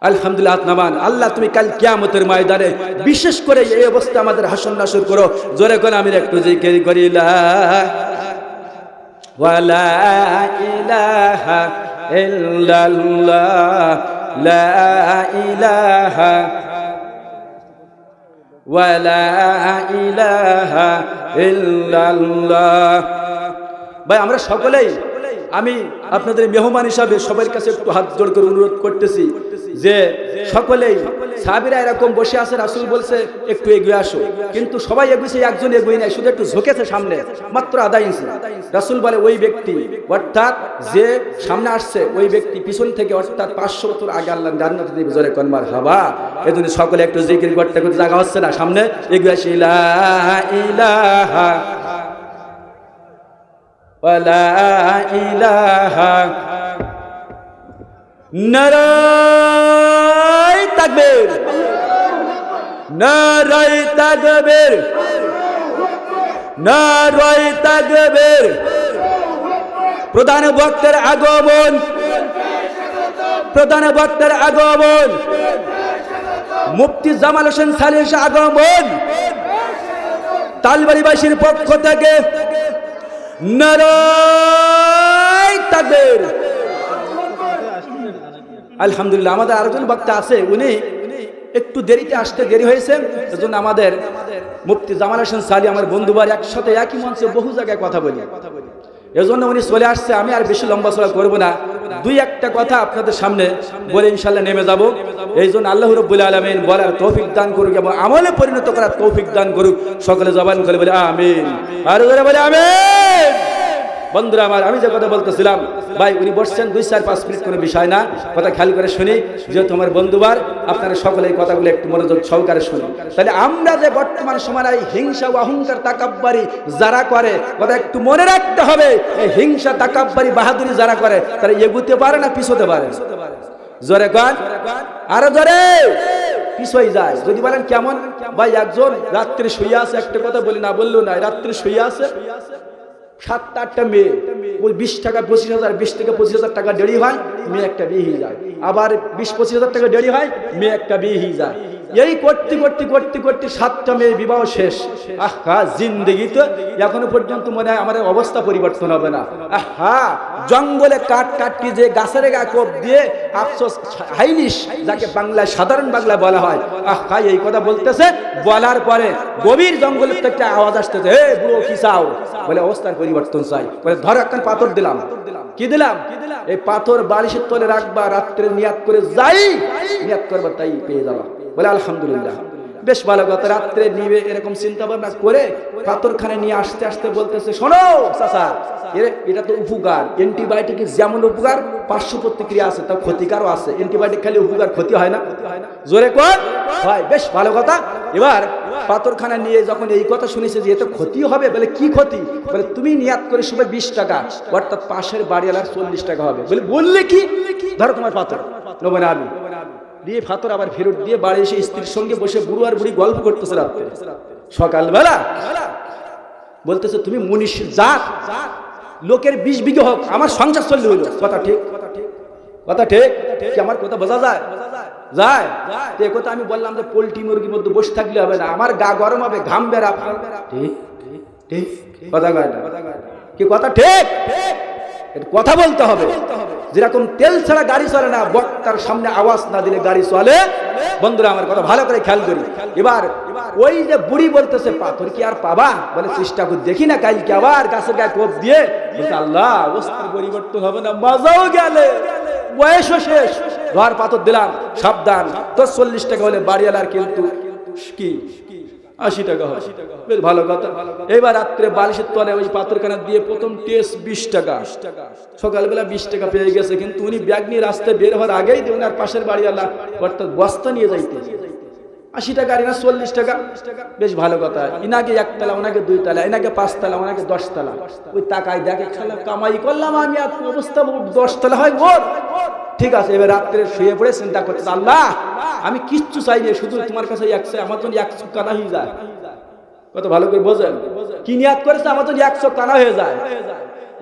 আলহামদুলিল্লাহ নামান আল্লাহ, তুমি কাল কিয়ামতের ময়দানে বিশেষ করে এই অবস্থা আমাদের হাসর নাসর করো। জোরে করে আমি একটু জিকির করি, লা ওয়ালা ইলাহা ইল্লাল্লাহ, লা ইলাহা ওয়ালা ইলাহা ইল্লাল্লাহ। ভাই আমরা সকলেই, আমি আপনাদের মেহমান হিসাবে সবার কাছে একটু হাত জোড় করে অনুরোধ করতেছি যে সকলেই সাহাবীরা এরকম বসে আছে, রাসূল বলছে একটু এগিয়ে আসো, কিন্তু সবাই এগিয়েছে, একজন এগিয়ে নাই, শুধু একটু ঝুঁকেছে সামনে, মাত্র আধা ইঞ্চি। রাসূল বলে ওই ব্যক্তি, অর্থাৎ যে সামনে আসছে ওই ব্যক্তি পিছন থেকে অর্থাৎ 500 বছর আগে আল্লাহ জান্নাতে দিবে। জোরে কোন মারহাবা। এজন্য সকলে একটু জিকির করতে করতে জায়গা হচ্ছে না, সামনে এগিয়ে আসি, লা ইলাহা ওয়ালা ইলাহা নারায়ে তাকবীর, নারায়ে তাকবীর, নারায়ে তাকবীর। প্রধান বক্তার আগমন, প্রধান বক্তার আগমন, মুফতি জামাল হোসেন সালিহ আগমন। তালবাড়িবাসীর পক্ষ থেকে নারায়ে তাকবীর। আলহামদুলিল্লাহ, আমাদের আরেকজন বক্তা আছে, উনি একটু দেরিতে আসতে দেরি হয়েছে, এজন্য আমাদের মুফতি জামাল হোসেন সালি আমার বন্ধুবার একসাথে একই মঞ্চে বহু জায়গায় কথা বলি, এজন্য উনি চলে আসছে। আমি আর বেশি লম্বা চড়া করবো না, দুই একটা কথা আপনাদের সামনে বলে ইনশাল্লাহ নেমে যাব। এই জন্য আল্লাহ রাব্বুল আলামিন বলার তৌফিক দান করুক এবং আমলে পরিণত করার তৌফিক দান করুক। সকলে জবান করে বলে আমিন, আর জোরে বলে আমিন। বন্ধুরা আমার, আমি যে কথা বলতেছিলাম, ভাই উনি বসছেন 2-4-5 মিনিট, কোনো বিষয় না, কথা খেয়াল করে শুনি, যেহেতু আমার বন্ধুবার, আপনারা সকলে এই কথাগুলো একটু মনোযোগ সহকারে শুনি। তাহলে আমরা যে বর্তমান সময় এই হিংসা ও অহংকার তাকাব্বারি যারা করে, কথা একটু মনে রাখতে হবে, এই হিংসা তাকাব্বারি বাহাদুরি যারা করে তারা এগুতে পারে না পিছোতে পারে? জোরে কর, আরো জোরে। পিছোই যায়। যদি বলেন কেমন? ভাই একজন রাত্রে শুয়ে আছে, একটা কথা বলি না বললেও নাই, রাত্রে শুয়ে আছে, 7-8টা মেয়ে, ওই 20 টাকা 25,000, 20 থেকে 25,000 টাকা দেরি হয়, মেয়ে একটা বিয়ে হয়ে যায়। আবার 20-25,000 টাকা দেরি হয়, মেয়ে একটা বিয়ে হয়ে যায়। এই করতে করতে করতে করতে 7টা মেয়ে বিবাহ শেষ। আহা, জিন্দেগি তো এখনো পর্যন্ত মনে হয় আমার অবস্থা পরিবর্তন হবে না। আহা, জঙ্গলে কাঠ কাটটি যে গাছের গা কোপ দিয়ে আফসোস হাইলিশ, যাকে বাংলায় সাধারণ বাংলা বলা হয়। আহা, এই কথা বলতেছে, বলার পরে গভীর জঙ্গলের থেকে আওয়াজ আসতেছে, হে বুড়ো কি চাও? বলে অবস্থার পরিবর্তন চাই। বলে ধর একটা পাথর দিলাম। কি দিলাম? এই পাথর বালিশের তলে রাখবা, রাত্রে নিয়াত করে যাই নিয়াত করবা, তাই পেয়ে যাবা। বলে আলহামদুলিল্লাহ, বেশ ভালো কথা। রাত্রে নিবে এরকম চিন্তা ভাবনা করে পাথরখানে নিয়ে আসতে আসতে বলতেছে, শোনো চাচা, এটা তো উপকার, অ্যান্টিবায়োটিকের যেমন উপকার পার্শ্ব প্রতিক্রিয়া আছে, তার ক্ষতিকারও আছে। অ্যান্টিবায়োটিক খালি উপকার, ক্ষতি হয় না? জোরে কর ভাই, বেশ ভালো কথা। এবার পাথরখানা নিয়ে যখন এই কথা শুনেছে যে এটা ক্ষতি হবে, বলে কি ক্ষতি? বলে তুমি নিয়াত করে শুবে 20 টাকা, অর্থাৎ পাশের বাড়িওয়ালার 40 টাকা হবে। বলে বললে কি? ধরো তোমার পাথর, নেবো না আমি দিয়ে পাথর আবার ফেরত দিয়ে বাড়ি এসে স্ত্রীর সঙ্গে বসে বুড়ো আর বুড়ি গল্প করতেছে রাত্রে। সকালবেলা বলতেছে, তুমি মুনিশ জাত, লোকের 20 বিঘে হোক, আমার সংসার চললে হইল। কথা ঠিক, কথা ঠিক কি? আমার কথা বোঝা যায়? যায়। এই কথা আমি বললাম যে পোল্ট্রি মুরগির মধ্যে বসে থাকলে হবে না, আমার গা গরম হবে, ঘাম বের হবে। ঠিক ঠিক কথা কয় না কি? কথা ঠিক, কথা বলতে হবে। যেরকম তেল ছাড়া গাড়ি চলে না, বক্তার সামনে আওয়াজ না দিলে গাড়ি চলে। বন্ধুরা আমার কথা ভালো করে খেয়াল করি। এবার ওই যে বুড়ি বলতেছে, পাথর কি আর পাবা? বলে চেষ্টা করে দেখি না, কালকে আবার গাছের গায়ে কোপ দিয়ে। আল্লাহ, অবস্থার পরিবর্তন হবে না, মজাও গেলে, বয়সও শেষ। ঘর পাথর দিলাম, সাবধান, তো 40 টাকা হলে বাড়িওয়ালার কিন্তু কি 80 টাকা হয়। বেশ ভালো কথা। এবার রাত্রে বালিশের তলে ওই পাথরখানা দিয়ে প্রথম টেস্ট 20 টাকা। সকালবেলা 20 টাকা পেয়ে গেছে, কিন্তু উনি ব্যাগ নিয়ে রাস্তায় বের হওয়ার আগেই ওনার পাশের বাড়িওয়ালা অর্থাৎ বস্তা নিয়ে যাইতে 80 টাকা, আর ইনা 40 টাকা। বেশ ভালো কথা। ইনাকে 1 তলা, ওনাকে 2 তলা, ইনাকে 5 তলা, ওনাকে 10 তলা। ওই টাকায় দেখে খেলা কামাই করলাম আমি, আর অবস্থা 10 তলা হয় ওর। ঠিক আছে, এবার রাত্রে শুয়ে পড়ে চিন্তা করতে, আল্লাহ আমি কিচ্ছু চাই না, শুধু তোমার কাছে আমার জন্য 100 কানা হয়ে যায়। কত ভালো করে বোঝেন কি নিয়াত করেছে, আমার জন্য 100 কানা হয়ে যায়।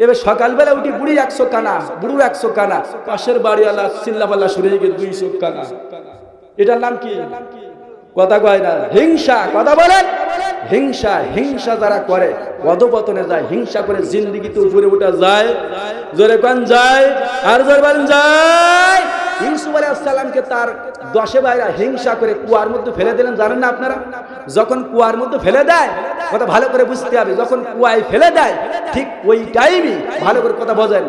এবার সকালবেলা উঠি বুড়ি 100 কানা, বুড়ুর 100 কানা, পাশের বাড়িওয়ালা চিল্লাপাল্লা শুরু হয়ে গেছে 200 কানা। এটার নাম কি? কথা কয় না, হিংসা। কথা বলেন, হিংসা। হিংসা যারা করে অধপতনে যায়, হিংসা করে জিন্দেগিতে উপরে উঠা যায়। জোরে কোন যায়, আর জোরে বলেন যায়। ইউসুফ আলাইহিস সালামকে তার 10 ভাইরা হিংসা করে কুয়ার মধ্যে ফেলে দিলেন, জানেন না আপনারা? যখন কুয়ার মধ্যে ফেলে দেয়, কথা ভালো করে বুঝতে হবে, যখন কুয়ায় ফেলে দেয় ঠিক ওই টাইমই, ভালো করে কথা বোঝেন,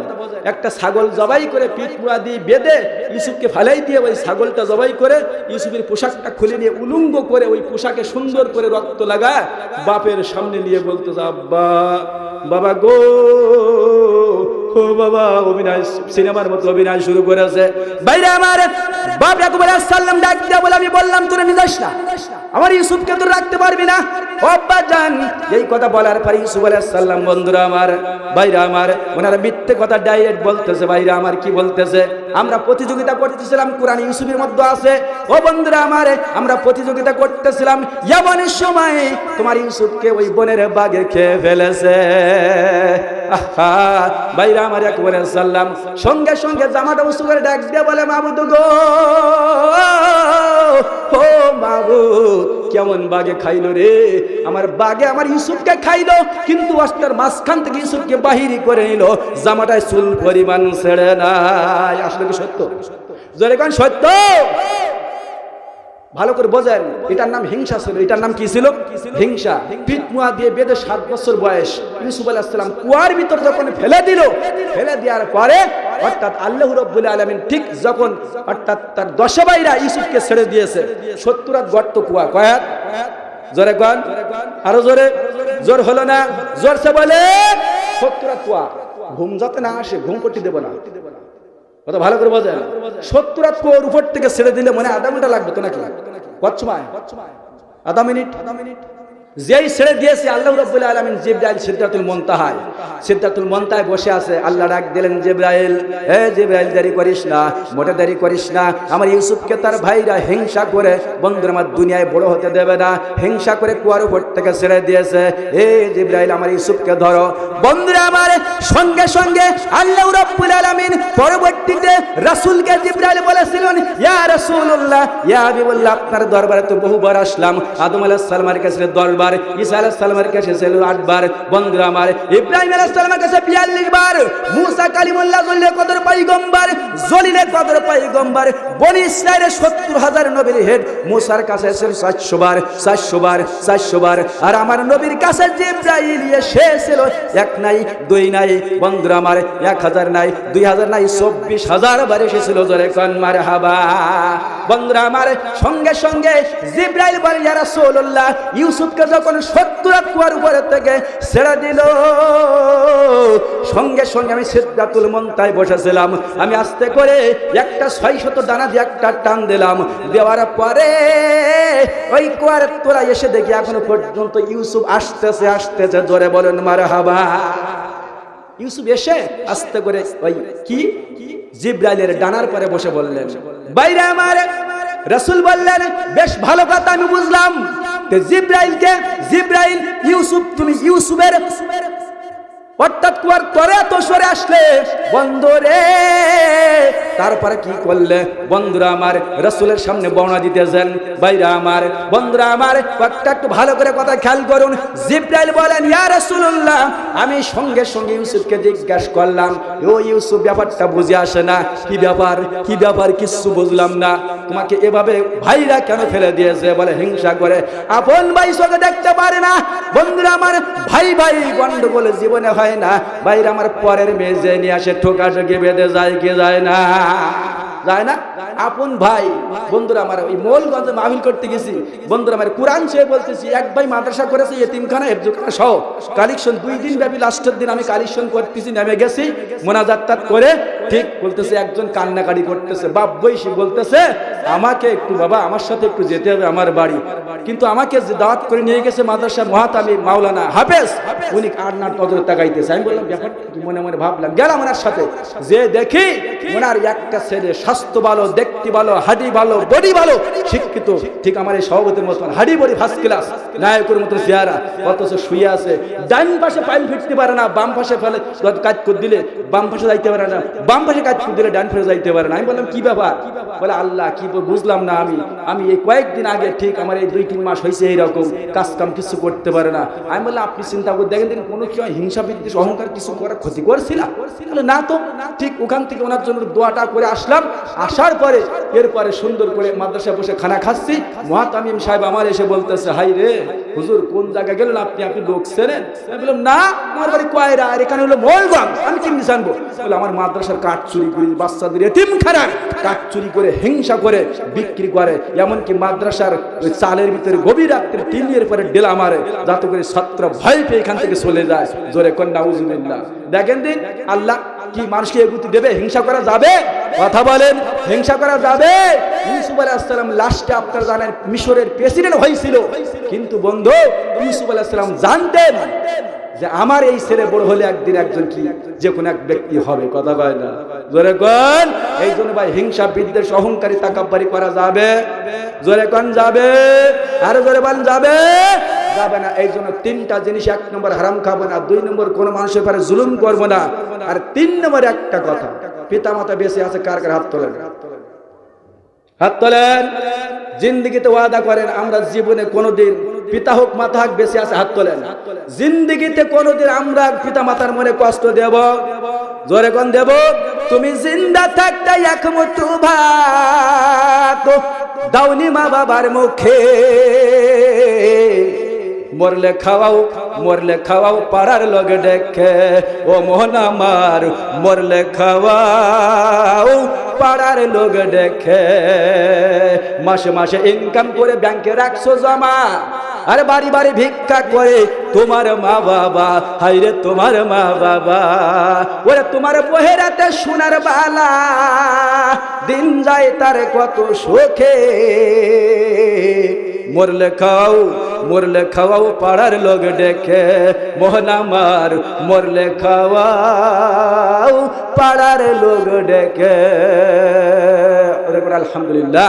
একটা ছাগল জবাই করে পিঠ পুরা দিয়ে বেঁধে ইউসুফকে ফেলাই দিয়ে ওই ছাগলটা জবাই করে ইউসুফের পোশাকটা খুলে নিয়ে উলঙ্গ করে ওই পোশাকে সুন্দর করে রক্ত লাগায় বাপের সামনে নিয়ে বলতে, আব্বা, বাবা গো, ও বাবা। অভিনয় সিনেমার মতো অভিনয় শুরু করেছে। বাইরে আমার বাপ ইয়াকুব আলাইহিস সালাম ডাক দিয়ে বলে, আমি বললাম তোরা নিয়ে যাস না, আমার ইউসুফকে তো রাখতে পারবি না। ও আব্বা জান। এই কথা বলার পরে ইউসুফ আলাইহিস সালাম, বন্ধুরা আমার, ভাইরা আমার, ওনারা মিথ্যে কথা ডাইরেক্ট বলতেছে। ভাইরা আমার, কি বলতেছে? আমরা প্রতিযোগিতা করতেছিলাম, কোরআন ইউসুফের মধ্যে আছে। ও বন্ধুরা আমার, আমরা প্রতিযোগিতা করতেছিলাম, এমনের সময় তোমার ইউসুফকে ওই বনের বাঘে খেয়ে ফেলেছে। আহা, ভাইরা আমার, একবারে সাল্লাম সঙ্গে সঙ্গে জামাটা উঁচু করে ডাক দিয়ে বলে, মাবুদ গো, ও মাবুদ, কেমন বাঘে খাইলো রে? আমার বাঘে আমার ইউসুফকে খাইলো, কিন্তু অস্তার মাঝখান থেকে ইউসুফকে বাহিরি করে নিল, জামাটায় চুল পরিমাণ ছেড়ে নাই। আসলে কি সত্য? জোরে কোন সত্য? ভালো করে বোঝেন, এটার নাম হিংসা ছিল। এটার নাম কি ছিল? হিংসা। পিটমুয়া দিয়ে বেঁধে 7 বছর বয়স ইউসুফ আলাইহিস সালাম কুয়ার ভিতর যখন ফেলে দিল, ফেলে দেওয়ার পরে অর্থাৎ আল্লাহ রাব্বুল আলামিন ঠিক যখন অর্থাৎ তার 10 ভাইরা ইউসুফকে ছেড়ে দিয়েছে, 70 হাত গর্ত কুয়া। কয় হাত? জোরে কোন, আরো জোরে। জোর হলো না? জোরসে বলে 70 হাত কুয়া। ঘুম যাতে না আসে, ঘুম করতে দেব না। কত ভালো করে বোঝেন। 70 হাত কুয়ার উপর থেকে ছেড়ে দিলে মনে আধা ঘন্টা লাগবে তো নাকি? কত সময়? আধা মিনিট। যেই ছেড়ে দিয়েছে আল্লাহ রাব্বুল আলামিন জিবরাইল সিদরাতুল মুনতাহায়, সিদরাতুল মুনতাহায় বসে আছে। আল্লাহ ডাক দিলেন, জিবরাইল, হে জিবরাইল, দেরি করিস না, মোটে দেরি করিস না। আমার ইউসুফকে তার ভাইরা হিংসা করে, বন্ধুরা আমার, দুনিয়ায় বড় হতে দেবে না, হিংসা করে কুয়ার উপর থেকে ছেড়ে দিয়েছে। হে জিবরাইল, আমার ইউসুফকে ধরো। বন্ধুরা আমার, সঙ্গে সঙ্গে আল্লাহ রাব্বুল আলামিন পরবর্তীতে রাসূলকে জিবরাইল বলেছিলেন, ইয়া রাসূলুল্লাহ, ইয়া হাবিবুল্লাহ, আপনার দরবারে তো বহুবার আসলাম। আদম আলাইহিস সালামের কাছে 10 বার, ঈসা আলাইহিস সালামের কাছে 8 বার, বন্ধুরা আমার, ইব্রাহিম আলাইহিস সালামের কাছে 42 বার, মুসা কালিমুল্লাহ জলিলে কদর পয়গম্বর, জলিলে কদর পয়গম্বর, বনি ইসরাইলের 70,000 নবীর হেড মুসার কাছে 400 বার, 400 বার, 400 বার। আর আমার নবীর কাছে জিবরাইল এসেছিল, 1 নাই, 2 নাই, বন্ধুরা আমার, 1000 নাই, 2000 নাই, 24,000 বার এসেছিল। জোরে কোন মারহাবা। বন্ধুরা আমার, সঙ্গে সঙ্গে জিবরাইল বলে, ইয়া রাসূলুল্লাহ, ইউসুফকে যখন 70 হাত কুয়ার উপরে থেকে ছেড়ে দিল, সঙ্গে সঙ্গে আমি সিদরাতুল মুনতাহায় বসেছিলাম। আমি আস্তে করে একটা 600 দানা দিয়ে একটা টান দিলাম। দেওয়ার পরে ওই কুয়ার তোরা এসে দেখি এখনো পর্যন্ত ইউসুফ আসতেছে, আসতেছে। জোরে বলেন মারহাবা। ইউসুফ এসে আস্তে করে ওই কি জিবরাইলের ডানার পরে বসে বললেন, বাইরে আমার। রাসূল বললেন, বেশ ভালো কথা, আমি বুঝলাম। জিবরাইলকে, জিবরাইল, ইউসুফ, তুমি ইউসুফের অর্থাৎ কুয়ার তরে এত সরে আসলে বন্ধুরে, তারপরে কি করলে? বন্ধুরা আমার, রাসূলের সামনে বর্ণনা দিতেছেন। ভাইরা আমার, বন্ধুরা আমার, একটু ভালো করে কথা খেয়াল করুন। জিবরাইল বলেন, ইয়া রাসূলুল্লাহ, আমি সঙ্গে সঙ্গে ইউসুফকে জিজ্ঞাসা করলাম, ও ইউসুফ, ব্যাপারটা বুঝে আসে না, কি ব্যাপার, কি ব্যাপার, কিছু বুঝলাম না। তোমাকে এভাবে ভাইরা কেন ফেলে দিয়েছে? বলে, হিংসা করে। আপন ভাই চোখে দেখতে পারে না। বন্ধুরা আমার, ভাই ভাই গন্ডগোল জীবনে হয় না। ভাইরা আমার, পরের মেয়ে নিয়ে আসে, ঠোকাঠুকি বেঁধে যায় কি যায় না? যায় না? আপন ভাই। বন্ধুরা আমার, ওই মোলগঞ্জে মাহফিল করতে গেছি। বন্ধুরা আমার, কোরআন চেয়ে বলতেছি, এক ভাই মাদ্রাসা করেছে, এতিমখানা, হেফজখানা সহ কালেকশন 2 দিন ব্যাপী। লাস্টের দিন আমি কালেকশন করতেছি, নেমে গেছি, মোনাজাত করে ঠিক বলতেছে, একজন কান্নাকাটি করতেছে, বাপ বয়সী, বলতেছে, আমাকে একটু, বাবা, আমার সাথে একটু যেতে হবে আমার বাড়ি। কিন্তু আমাকে যে দাওয়াত করে নিয়ে গেছে মাদ্রাসার মহাতামি মাওলানা হাফেজ, উনি কান্নার নজরে তাকাইতেছে। আমি বললাম, ব্যাপারটা কি? মনে মনে ভাবলাম, গেলাম ওনার সাথে, যে দেখি ওনার একটা ছেলে স্বাস্থ্য ভালো, দেখতে ভালো, হাডি ভালো, বডি ভালো, শিক্ষিত, ঠিক আমার এই সভাপতির মতন, হাডি বডি ফার্স্ট ক্লাস, নায়কের মতো চেহারা, অথচ শুয়ে আছে। ডান পাশে পাইল ফিরতে পারে না, বাম পাশে ফেলে কাজ করে দিলে বাম পাশে যাইতে পারে না, বাম পাশে কাজ করে দিলে ডান পাশে যাইতে পারে না। আমি বললাম, কি ব্যাপার? বলে, আল্লাহ, কি বুঝলাম না। আমি এই কয়েকদিন আগে ঠিক আমার এই 2-3 মাস হয়েছে এইরকম, কাজ কাম কিছু করতে পারে না। আমি বললাম, আপনি চিন্তা করে দেখেন, কোনো কি হিংসা বিদ্বেষ অহংকার কিছু করার ক্ষতি করছিলাম? না তো। ঠিক ওখান থেকে ওনার জন্য দোয়াটা করে আসলাম। আসার পরে এরপরে সুন্দর করে মাদ্রাসায় বসে খানা খাচ্ছি। মুহাতামিম সাহেব আমার এসে বলতেছে, হাই রে হুজুর, কোন জায়গায় গেলেন আপনি? আপনি লোক চেনেন? আমি বললাম, না, আমার বাড়ি কয়রা, আর এখানে হলো মোলগঞ্জ, আমি কেমনি জানবো? বলে, আমার মাদ্রাসার কাঠ চুরি করে, বাচ্চাদের এতিমখানার কাঠ চুরি করে, হিংসা করে বিক্রি করে, এমনকি মাদ্রাসার ওই চালের ভিতরে গভীর রাত্রে টিনের পরে ডেলা মারে, যাতে করে ছাত্র ভয় পেয়ে এখান থেকে চলে যায়। জোরে কোন নাউজুবিল্লাহ। দেখেন দিন, আল্লাহ কি মানুষকে এগুতে দেবে? হিংসা করা যাবে? কথা বলেন, হিংসা করা যাবে? ইউসুফ আলাইহিস সালাম লাস্টে আপনারা জানেন মিশরের প্রেসিডেন্ট হয়েছিল, কিন্তু বন্ধু ইউসুফ আলাইহিস সালাম জানতেন যে আমার এই ছেলে বড় হলে একদিন একজন কি যে কোনো এক ব্যক্তি হবে। কথা কয় না? জোরে কোন? এই জন্য ভাই হিংসা বিদ্বেষ অহংকারী তাকাব্বুরি করা যাবে? জোরে কোন যাবে? আরো জোরে বল যাবে? যাবে না। এই জন্য তিনটা জিনিস, 1 নম্বর হারাম খাবো না, 2 নম্বর কোন মানুষের উপরে জুলুম করবো না, আর 3 নম্বর একটা কথা, পিতা মাতা বেঁচে আছে কার কার হাত তোলেন? হাত তোলেন। জিন্দেগিতে ওয়াদা করেন আমরা জীবনে কোনোদিন পিতা হোক মাতা হোক বেঁচে আছে, হাত তোলেন। জিন্দেগিতে কোনোদিন আমরা পিতা মাতার মনে কষ্ট দেব? জোরে কোন দেব? তুমি জিন্দা থাকতে এক মুঠো ভাত দাওনি মা বাবার মুখে, মরলে খাওয়াও পাড়ার লোক ডেকে, ও মোহন আমার মরলে খাওয়াও পাড়ার লোক ডেকে। মাসে মাসে ইনকাম করে ব্যাংকে রাখছো জমা, আরে বাড়ি বাড়ি ভিক্ষা করে তোমার মা বাবা, হাইরে তোমার মা বাবা, ওরে তোমার বহেরাতে সোনার বালা, দিন যায় তার কত সুখে। মরলে খাওয়াও পাড়ার লোক ডেকে, মোহন আমার মরলে খাওয়াও পাড়ার লোক ডেকে। আলহামদুলিল্লাহ।